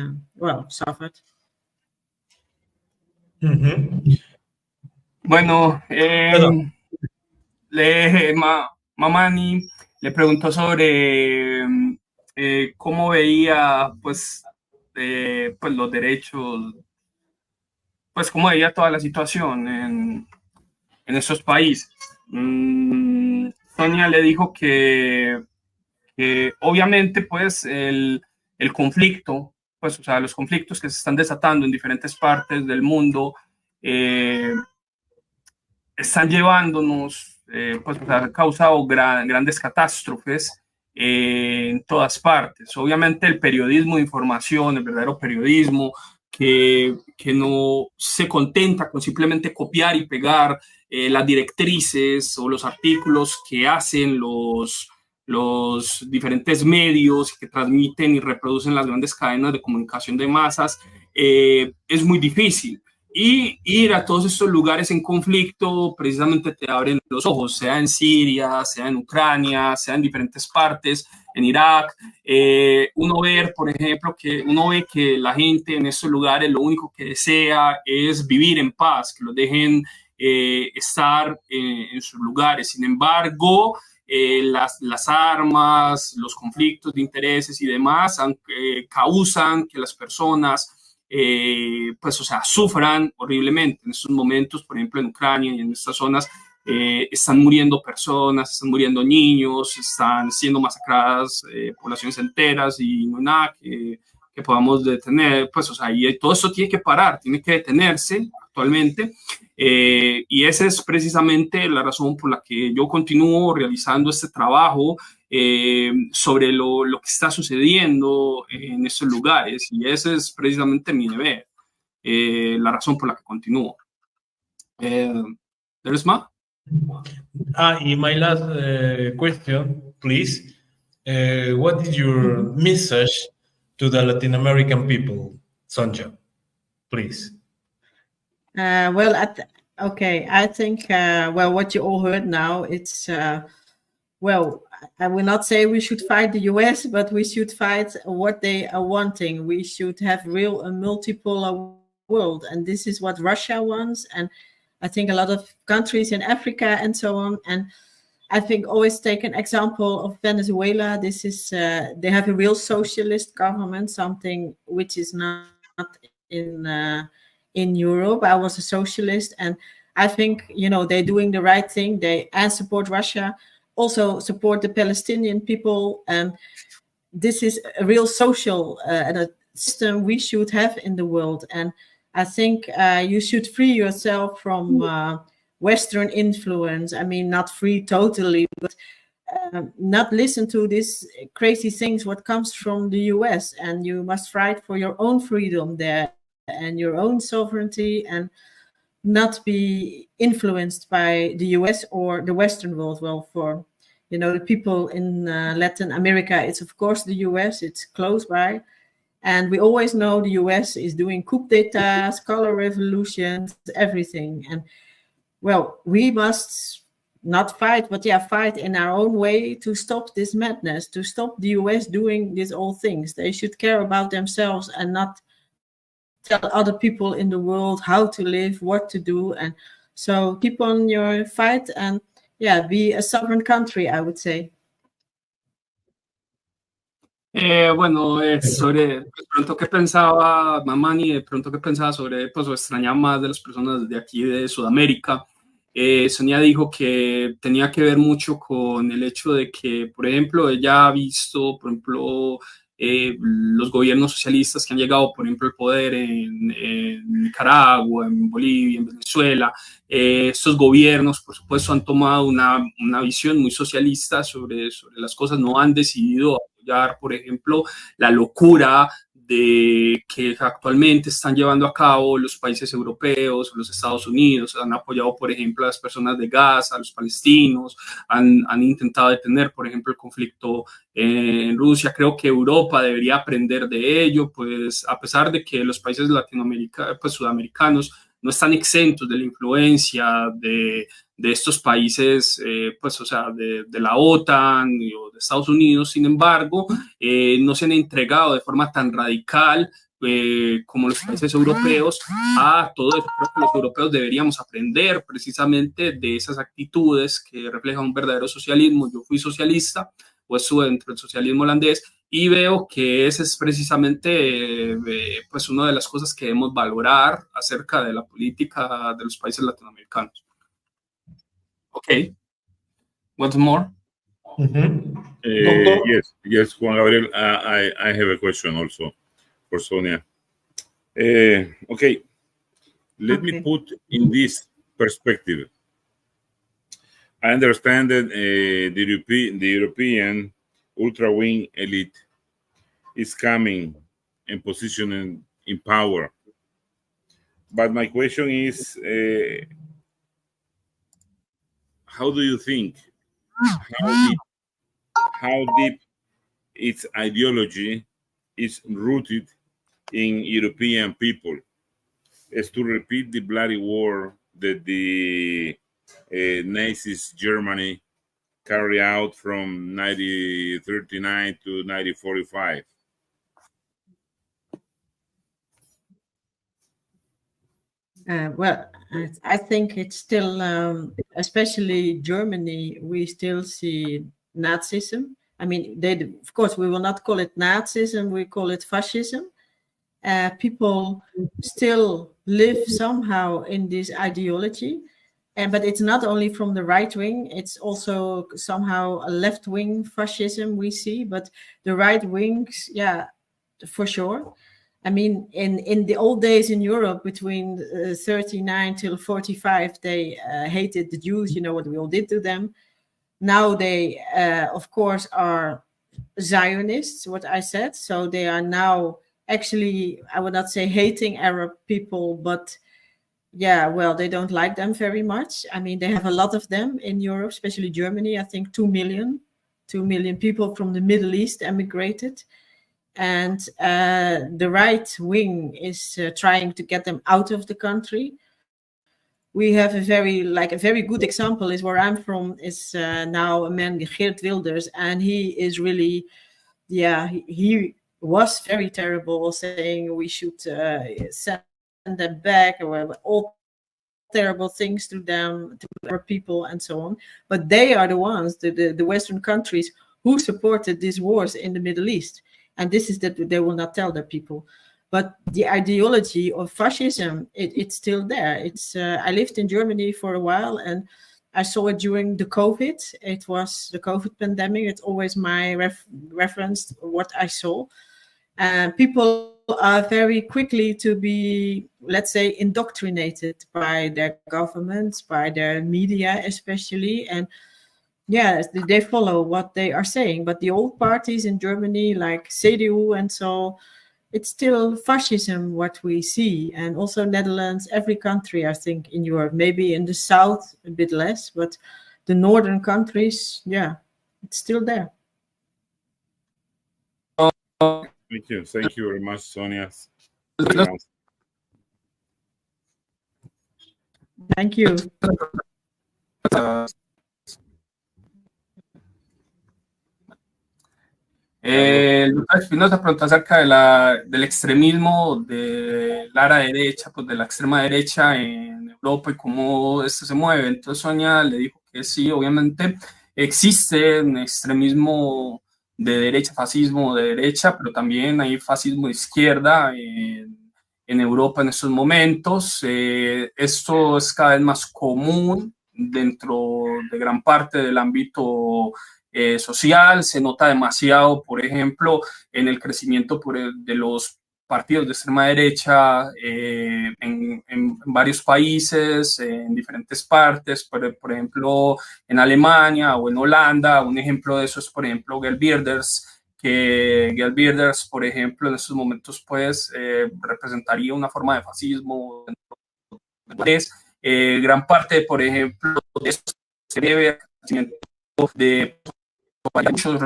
suffered. Bueno, Mamani le preguntó sobre cómo veía pues los derechos, pues cómo veía toda la situación en esos países. Sonia le dijo que obviamente pues el conflicto, pues o sea, los conflictos que se están desatando en diferentes partes del mundo están llevándonos, pues ha causado grandes catástrofes en todas partes. Obviamente el periodismo de información, el verdadero periodismo que no se contenta con simplemente copiar y pegar las directrices o los artículos que hacen los diferentes medios que transmiten y reproducen las grandes cadenas de comunicación de masas, es muy difícil. Y ir a todos estos lugares en conflicto precisamente te abren los ojos, sea en Siria, sea en Ucrania, sea en diferentes partes, en Irak. Uno ve que la gente en estos lugares lo único que desea es vivir en paz, que los dejen estar en sus lugares. Sin embargo, las armas, los conflictos de intereses y demás causan que las personas sufran horriblemente. En estos momentos, por ejemplo, en Ucrania y en estas zonas, están muriendo personas, están muriendo niños, están siendo masacradas poblaciones enteras, y no hay nada que podamos detener. Y todo esto tiene que parar, tiene que detenerse actualmente, y esa es precisamente la razón por la que yo continúo realizando este trabajo sobre lo que está sucediendo en estos lugares, y ese es precisamente mi deber, la razón por la que continúo. ¿There's more? Y my last question, please. What is your message to the Latin American people, Sonja? Please. I think, what you all heard now, it's, I will not say we should fight the US, but we should fight what they are wanting. We should have real a multipolar world, and this is what Russia wants, and I think a lot of countries in Africa and so on. And I think always take an example of Venezuela. This is they have a real socialist government, something which is not in Europe. I was a socialist, and I think they're doing the right thing. They support Russia, also support the Palestinian people, and this is a real social system we should have in the world. And I think you should free yourself from Western influence. I mean, not free totally, but not listen to these crazy things what comes from the US. And you must fight for your own freedom there and your own sovereignty, and not be influenced by the US or the Western world. Well, for the people in Latin America, it's of course the US, it's close by. And we always know the US is doing coup d'etats, color revolutions, everything. And we must not fight, but fight in our own way to stop this madness, to stop the US doing these all things. They should care about themselves and not tell other people in the world how to live, what to do. And so keep on your fight and be a sovereign country, I would say. Sobre de pronto que pensaba Mamani, de pronto que pensaba sobre, o extrañaba más de las personas de aquí de Sudamérica. Sonia dijo que tenía que ver mucho con el hecho de que, por ejemplo, ella ha visto, por ejemplo, los gobiernos socialistas que han llegado, por ejemplo, al poder en Nicaragua, en Bolivia, en Venezuela, estos gobiernos, por supuesto, han tomado una visión muy socialista sobre las cosas, no han decidido apoyar, por ejemplo, la locura que actualmente están llevando a cabo los países europeos, los Estados Unidos. Han apoyado, por ejemplo, a las personas de Gaza, a los palestinos, han intentado detener, por ejemplo, el conflicto en Rusia. Creo que Europa debería aprender de ello, pues a pesar de que los países latinoamericanos, pues sudamericanos, no están exentos de la influencia de estos países, pues, o sea, de la OTAN o de Estados Unidos. Sin embargo, no se han entregado de forma tan radical como los países europeos a todo eso. Creo que los europeos deberíamos aprender precisamente de esas actitudes que reflejan un verdadero socialismo. Yo fui socialista, o estuve dentro del socialismo holandés, y veo que ese es precisamente pues una de las cosas que debemos valorar acerca de la política de los países latinoamericanos. Okay. What's more? Yes, Juan Gabriel, I have a question also for Sonia. Okay, let me put in this perspective. I understand that the European ultra-wing elite is coming and positioning in power. But my question is, how do you think, how deep its ideology is rooted in European people? As to repeat the bloody war that the Nazis Germany carried out from 1939 to 1945. Well, I think it's still, especially Germany, we still see Nazism. I mean, of course, we will not call it Nazism, we call it fascism. People still live somehow in this ideology. But it's not only from the right wing, it's also somehow a left wing fascism we see, but the right wings, yeah, for sure. I mean, in the old days in Europe, between 39 till 45, they hated the Jews, you know what we all did to them. Now they, of course, are Zionists, what I said. So they are now actually, I would not say hating Arab people, but yeah, well, they don't like them very much. I mean, they have a lot of them in Europe, especially Germany. I think 2 million people from the Middle East emigrated. And the right wing is trying to get them out of the country. We have a very good example is where I'm from is now a man, Geert Wilders, and he is really, yeah, he was very terrible, saying we should send them back, or all terrible things to them, to our people, and so on. But they are the ones, the Western countries, who supported these wars in the Middle East. And this is that they will not tell their people. But the ideology of fascism, it's still there. It's I lived in Germany for a while, and I saw it during the COVID. It was the COVID pandemic. It's always my reference, what I saw. People are very quickly to be, let's say, indoctrinated by their governments, by their media especially. And yeah, they follow what they are saying. But the old parties in Germany, like CDU and so, it's still fascism what we see. And also Netherlands, every country, I think, in Europe, maybe in the south a bit less, but the northern countries, yeah, it's still there. Thank you very much, Sonia. Thank you. Lucas Espinosa preguntó acerca del extremismo de la derecha, pues de la extrema derecha en Europa y cómo esto se mueve. Entonces Sonia le dijo que sí, obviamente existe un extremismo de derecha, fascismo de derecha, pero también hay fascismo de izquierda en Europa en estos momentos. Esto es cada vez más común dentro de gran parte del ámbito social, se nota demasiado, por ejemplo, en el crecimiento de los partidos de extrema derecha en varios países, en diferentes partes, por ejemplo, en Alemania o en Holanda. Un ejemplo de eso es, por ejemplo, Geert-Wilders, que Geert-Wilders, por ejemplo, en estos momentos, pues, representaría una forma de fascismo. Gran parte, por ejemplo, de eso se debe al crecimiento de muchos.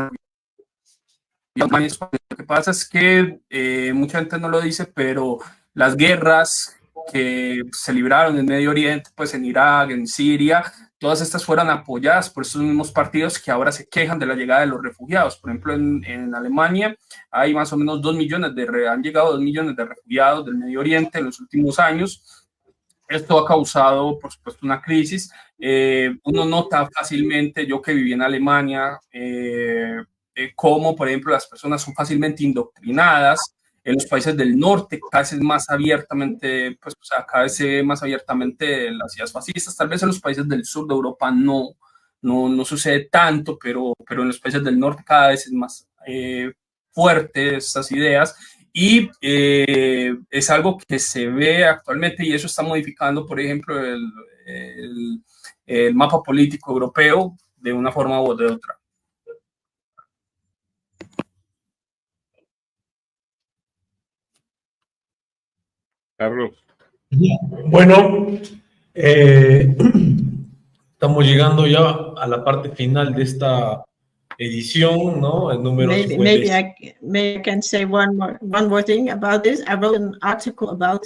Lo que pasa es que mucha gente no lo dice, pero las guerras que se libraron en Medio Oriente, pues en Irak, en Siria, todas estas fueron apoyadas por estos mismos partidos que ahora se quejan de la llegada de los refugiados. Por ejemplo, en Alemania hay más o menos 2 millones han llegado 2 millones de refugiados del Medio Oriente en los últimos años. Esto ha causado, por supuesto, una crisis. Uno nota fácilmente, yo que viví en Alemania, cómo, por ejemplo, las personas son fácilmente indoctrinadas. En los países del norte, cada vez más abiertamente, pues, o sea, cada vez se ve más abiertamente las ideas fascistas. Tal vez en los países del sur de Europa no sucede tanto, pero en los países del norte cada vez es más fuerte estas ideas. Y es algo que se ve actualmente, y eso está modificando, por ejemplo, el mapa político europeo de una forma u de otra. Carlos. Bueno, estamos llegando ya a la parte final de esta edición, ¿no? El número maybe I can say one more thing about this. I wrote an article about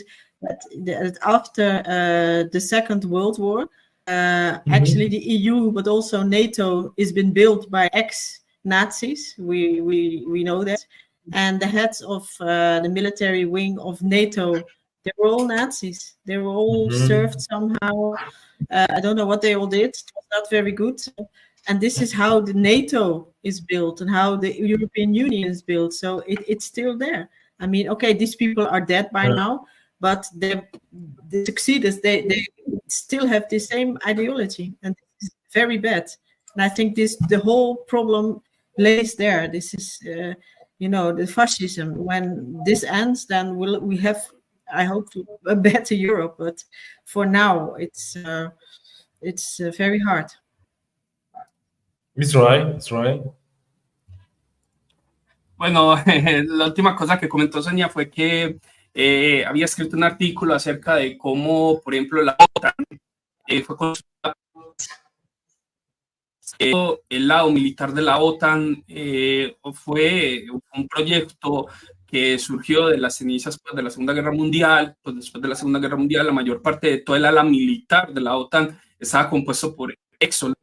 that after the Second World War, actually the EU, but also NATO, has been built by ex-Nazis. We know that, and the heads of the military wing of NATO, they were all Nazis. They were all served somehow. I don't know what they all did. It was not very good. And this is how the NATO is built and how the European Union is built. So it's still there. I mean, okay, these people are dead by now, but the succeeders, they still have the same ideology, and this is very bad. And I think the whole problem lays there. This is, the fascism. When this ends, then we have, I hope, a better Europe. But for now, it's very hard. It's right. Bueno, la última cosa que comentó Sonia fue que había escrito un artículo acerca de cómo, por ejemplo, la OTAN fue construida. El lado militar de la OTAN fue un proyecto que surgió de las cenizas, pues, de la Segunda Guerra Mundial. Pues después de la Segunda Guerra Mundial, la mayor parte de toda el ala militar de la OTAN estaba compuesto por ex-soldados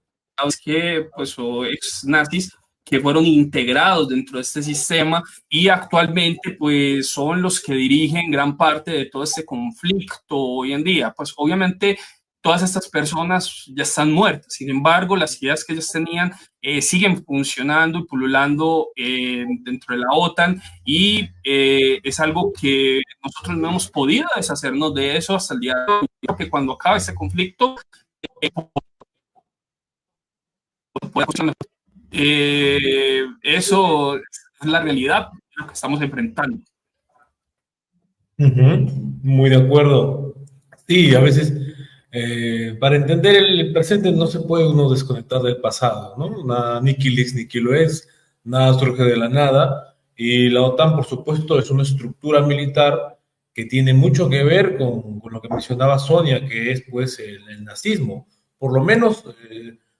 o ex-nazis que fueron integrados dentro de este sistema, y actualmente pues son los que dirigen gran parte de todo este conflicto hoy en día. Pues obviamente todas estas personas ya están muertas, sin embargo las ideas que ellos tenían siguen funcionando y pululando dentro de la OTAN, y es algo que nosotros no hemos podido deshacernos de eso hasta el día de hoy. Creo que cuando acabe este conflicto eso es la realidad de lo que estamos enfrentando. Muy de acuerdo. Sí, a veces para entender el presente no se puede uno desconectar del pasado, ¿no? Nada, ni quilis ni quilo es, nada surge de la nada, y la OTAN, por supuesto, es una estructura militar que tiene mucho que ver con lo que mencionaba Sonia, que es pues el nazismo. Por lo menos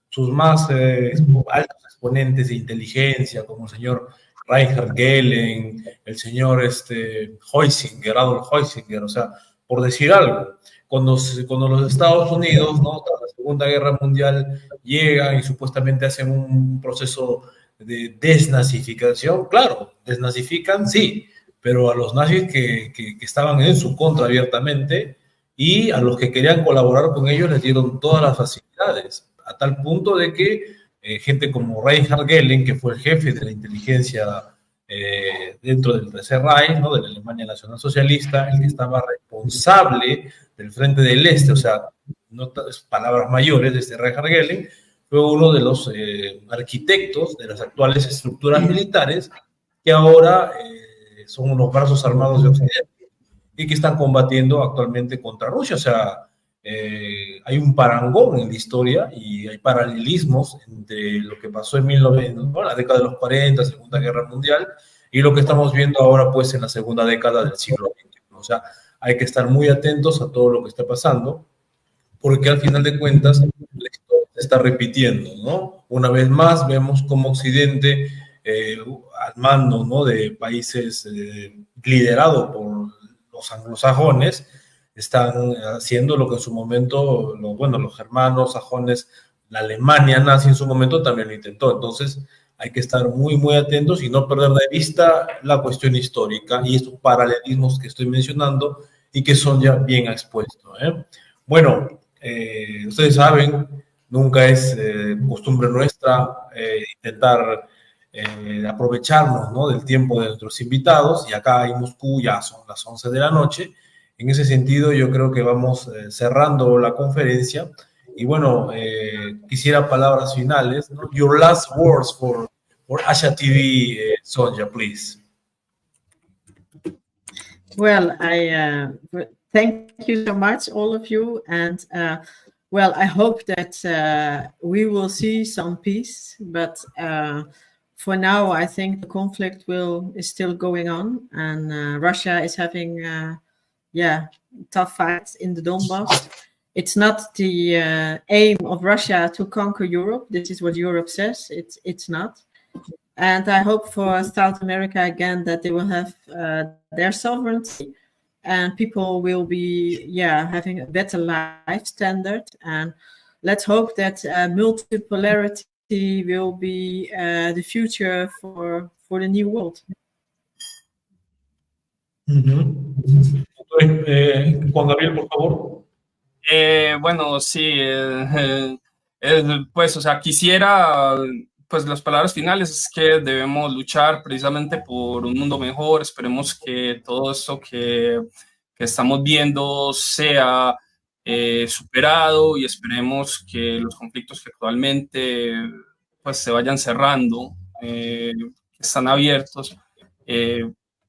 sus más altos exponentes de inteligencia, como el señor Reinhard Gehlen, el señor Heusinger, Adolf Heusinger, o sea, por decir algo. Cuando los Estados Unidos, ¿no?, tras la Segunda Guerra Mundial, llegan y supuestamente hacen un proceso de desnazificación, claro, desnazifican, sí, pero a los nazis que estaban en su contra abiertamente, y a los que querían colaborar con ellos les dieron todas las facilidades, a tal punto de que gente como Reinhard Gehlen, que fue el jefe de la inteligencia dentro del Tercer Reich, ¿no?, de la Alemania Nacional Socialista, el que estaba responsable del Frente del Este, o sea, no palabras mayores de Reinhard Gehlen, fue uno de los arquitectos de las actuales estructuras militares que ahora son unos brazos armados de Occidente y que están combatiendo actualmente contra Rusia. O sea, hay un parangón en la historia y hay paralelismos entre lo que pasó en 1900, ¿no?, la década de los 40, Segunda Guerra Mundial, y lo que estamos viendo ahora, pues, en la segunda década del siglo XX. O sea, hay que estar muy atentos a todo lo que está pasando, porque al final de cuentas, la historia se está repitiendo, ¿no? Una vez más, vemos cómo Occidente, al mando, ¿no?, de países liderados por los anglosajones, están haciendo lo que en su momento, los germanos, sajones, la Alemania nazi en su momento también lo intentó. Entonces, hay que estar muy, muy atentos y no perder de vista la cuestión histórica y estos paralelismos que estoy mencionando y que son ya bien expuestos, ¿eh? Bueno, ustedes saben, nunca es costumbre nuestra intentar aprovecharnos, ¿no?, del tiempo de nuestros invitados, y acá en Moscú ya son las 11 de la noche. En ese sentido, yo creo que vamos cerrando la conferencia. Y bueno, quisiera palabras finales, ¿no? Your last words for Asia TV, Sonja, please. Well, I thank you so much, all of you. And well, I hope that we will see some peace. But for now, I think the conflict is still going on. And Russia is having, tough fights in the Donbass. It's not the aim of Russia to conquer Europe. This is what Europe says. It's not. And I hope for South America again that they will have their sovereignty, and people will be having a better life standard. And let's hope that multipolarity will be the future for the new world. Juan Gabriel, por favor. Bueno, sí, pues, o sea, quisiera, pues, las palabras finales es que debemos luchar precisamente por un mundo mejor. Esperemos que todo esto que estamos viendo sea superado, y esperemos que los conflictos que actualmente, pues, se vayan cerrando, que están abiertos,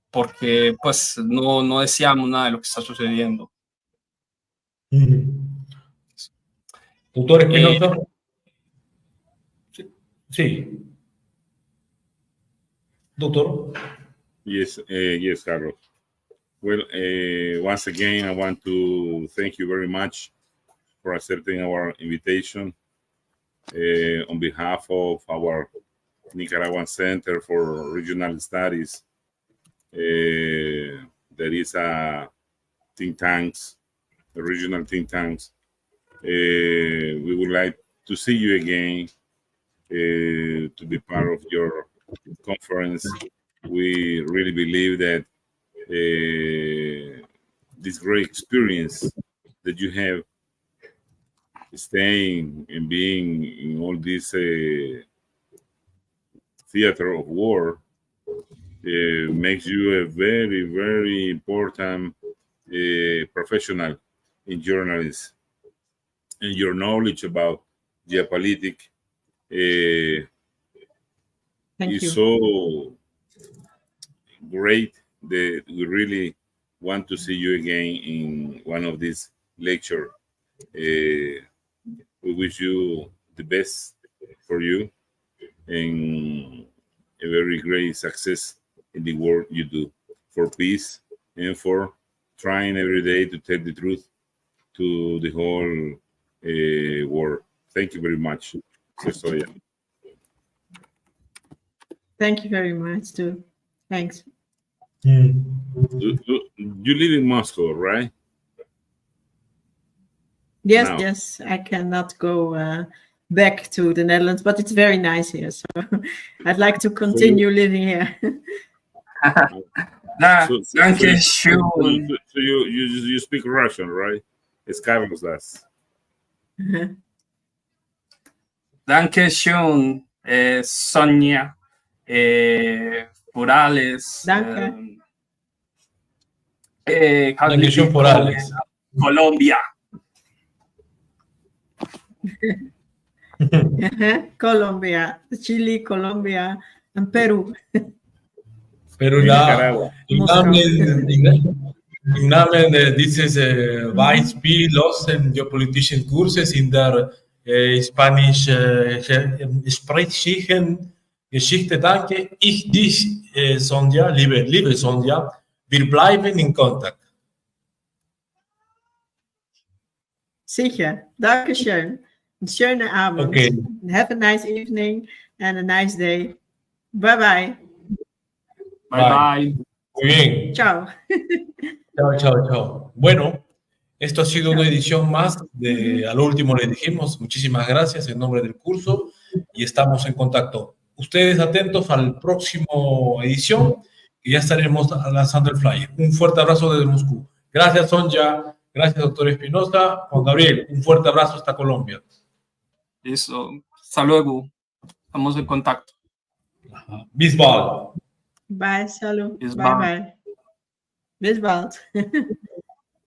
porque, pues, no deseamos nada de lo que está sucediendo. Doctor Espinosa. Sí. Doctor. Yes, Carlos. Well, once again, I want to thank you very much for accepting our invitation. On behalf of our Nicaraguan Center for Regional Studies, there is a think tanks, the regional think tanks. We would like to see you again, to be part of your conference. We really believe that this great experience that you have staying and being in all this theater of war makes you a very, very important professional in journalism, and your knowledge about geopolitics is so great that we really want to see you again in one of these lectures. We wish you the best for you and a very great success in the work you do for peace and for trying every day to tell the truth to the whole world. Thank you very much, Soya. Thank you very much, too. Thanks. You live in Moscow, right? Yes, Now. Yes. I cannot go back to the Netherlands, but it's very nice here. So I'd like to continue living here. So you speak Russian, right? It's Carlos does. Danke schön, Sonia Morales. Danke. Danke schön, Morales. Colombia. Colombia, Chile, Colombia, and Peru. Pero ja, Nicaragua. im Namen dieses Weißbier losen geopolitischen Kurses in der spanisch-sprachlichen Geschichte danke ich dich, Sonja, liebe Sonja. Wir bleiben in Kontakt. Sicher. Dankeschön. Einen schönen Abend. Okay. Have a nice evening and a nice day. Bye-bye. Bye. Muy bien. Chao. Chao. Bueno, esto ha sido una edición más de Al Último le dijimos. Muchísimas gracias en nombre del curso y estamos en contacto. Ustedes atentos al próximo edición que ya estaremos lanzando el flyer. Un fuerte abrazo desde Moscú. Gracias, Sonja. Gracias, doctor Espinosa. Juan Gabriel, un fuerte abrazo hasta Colombia. Eso. Hasta luego. Estamos en contacto. Bis bald. Bye, salut. Bis Bye-bye. Bis bald.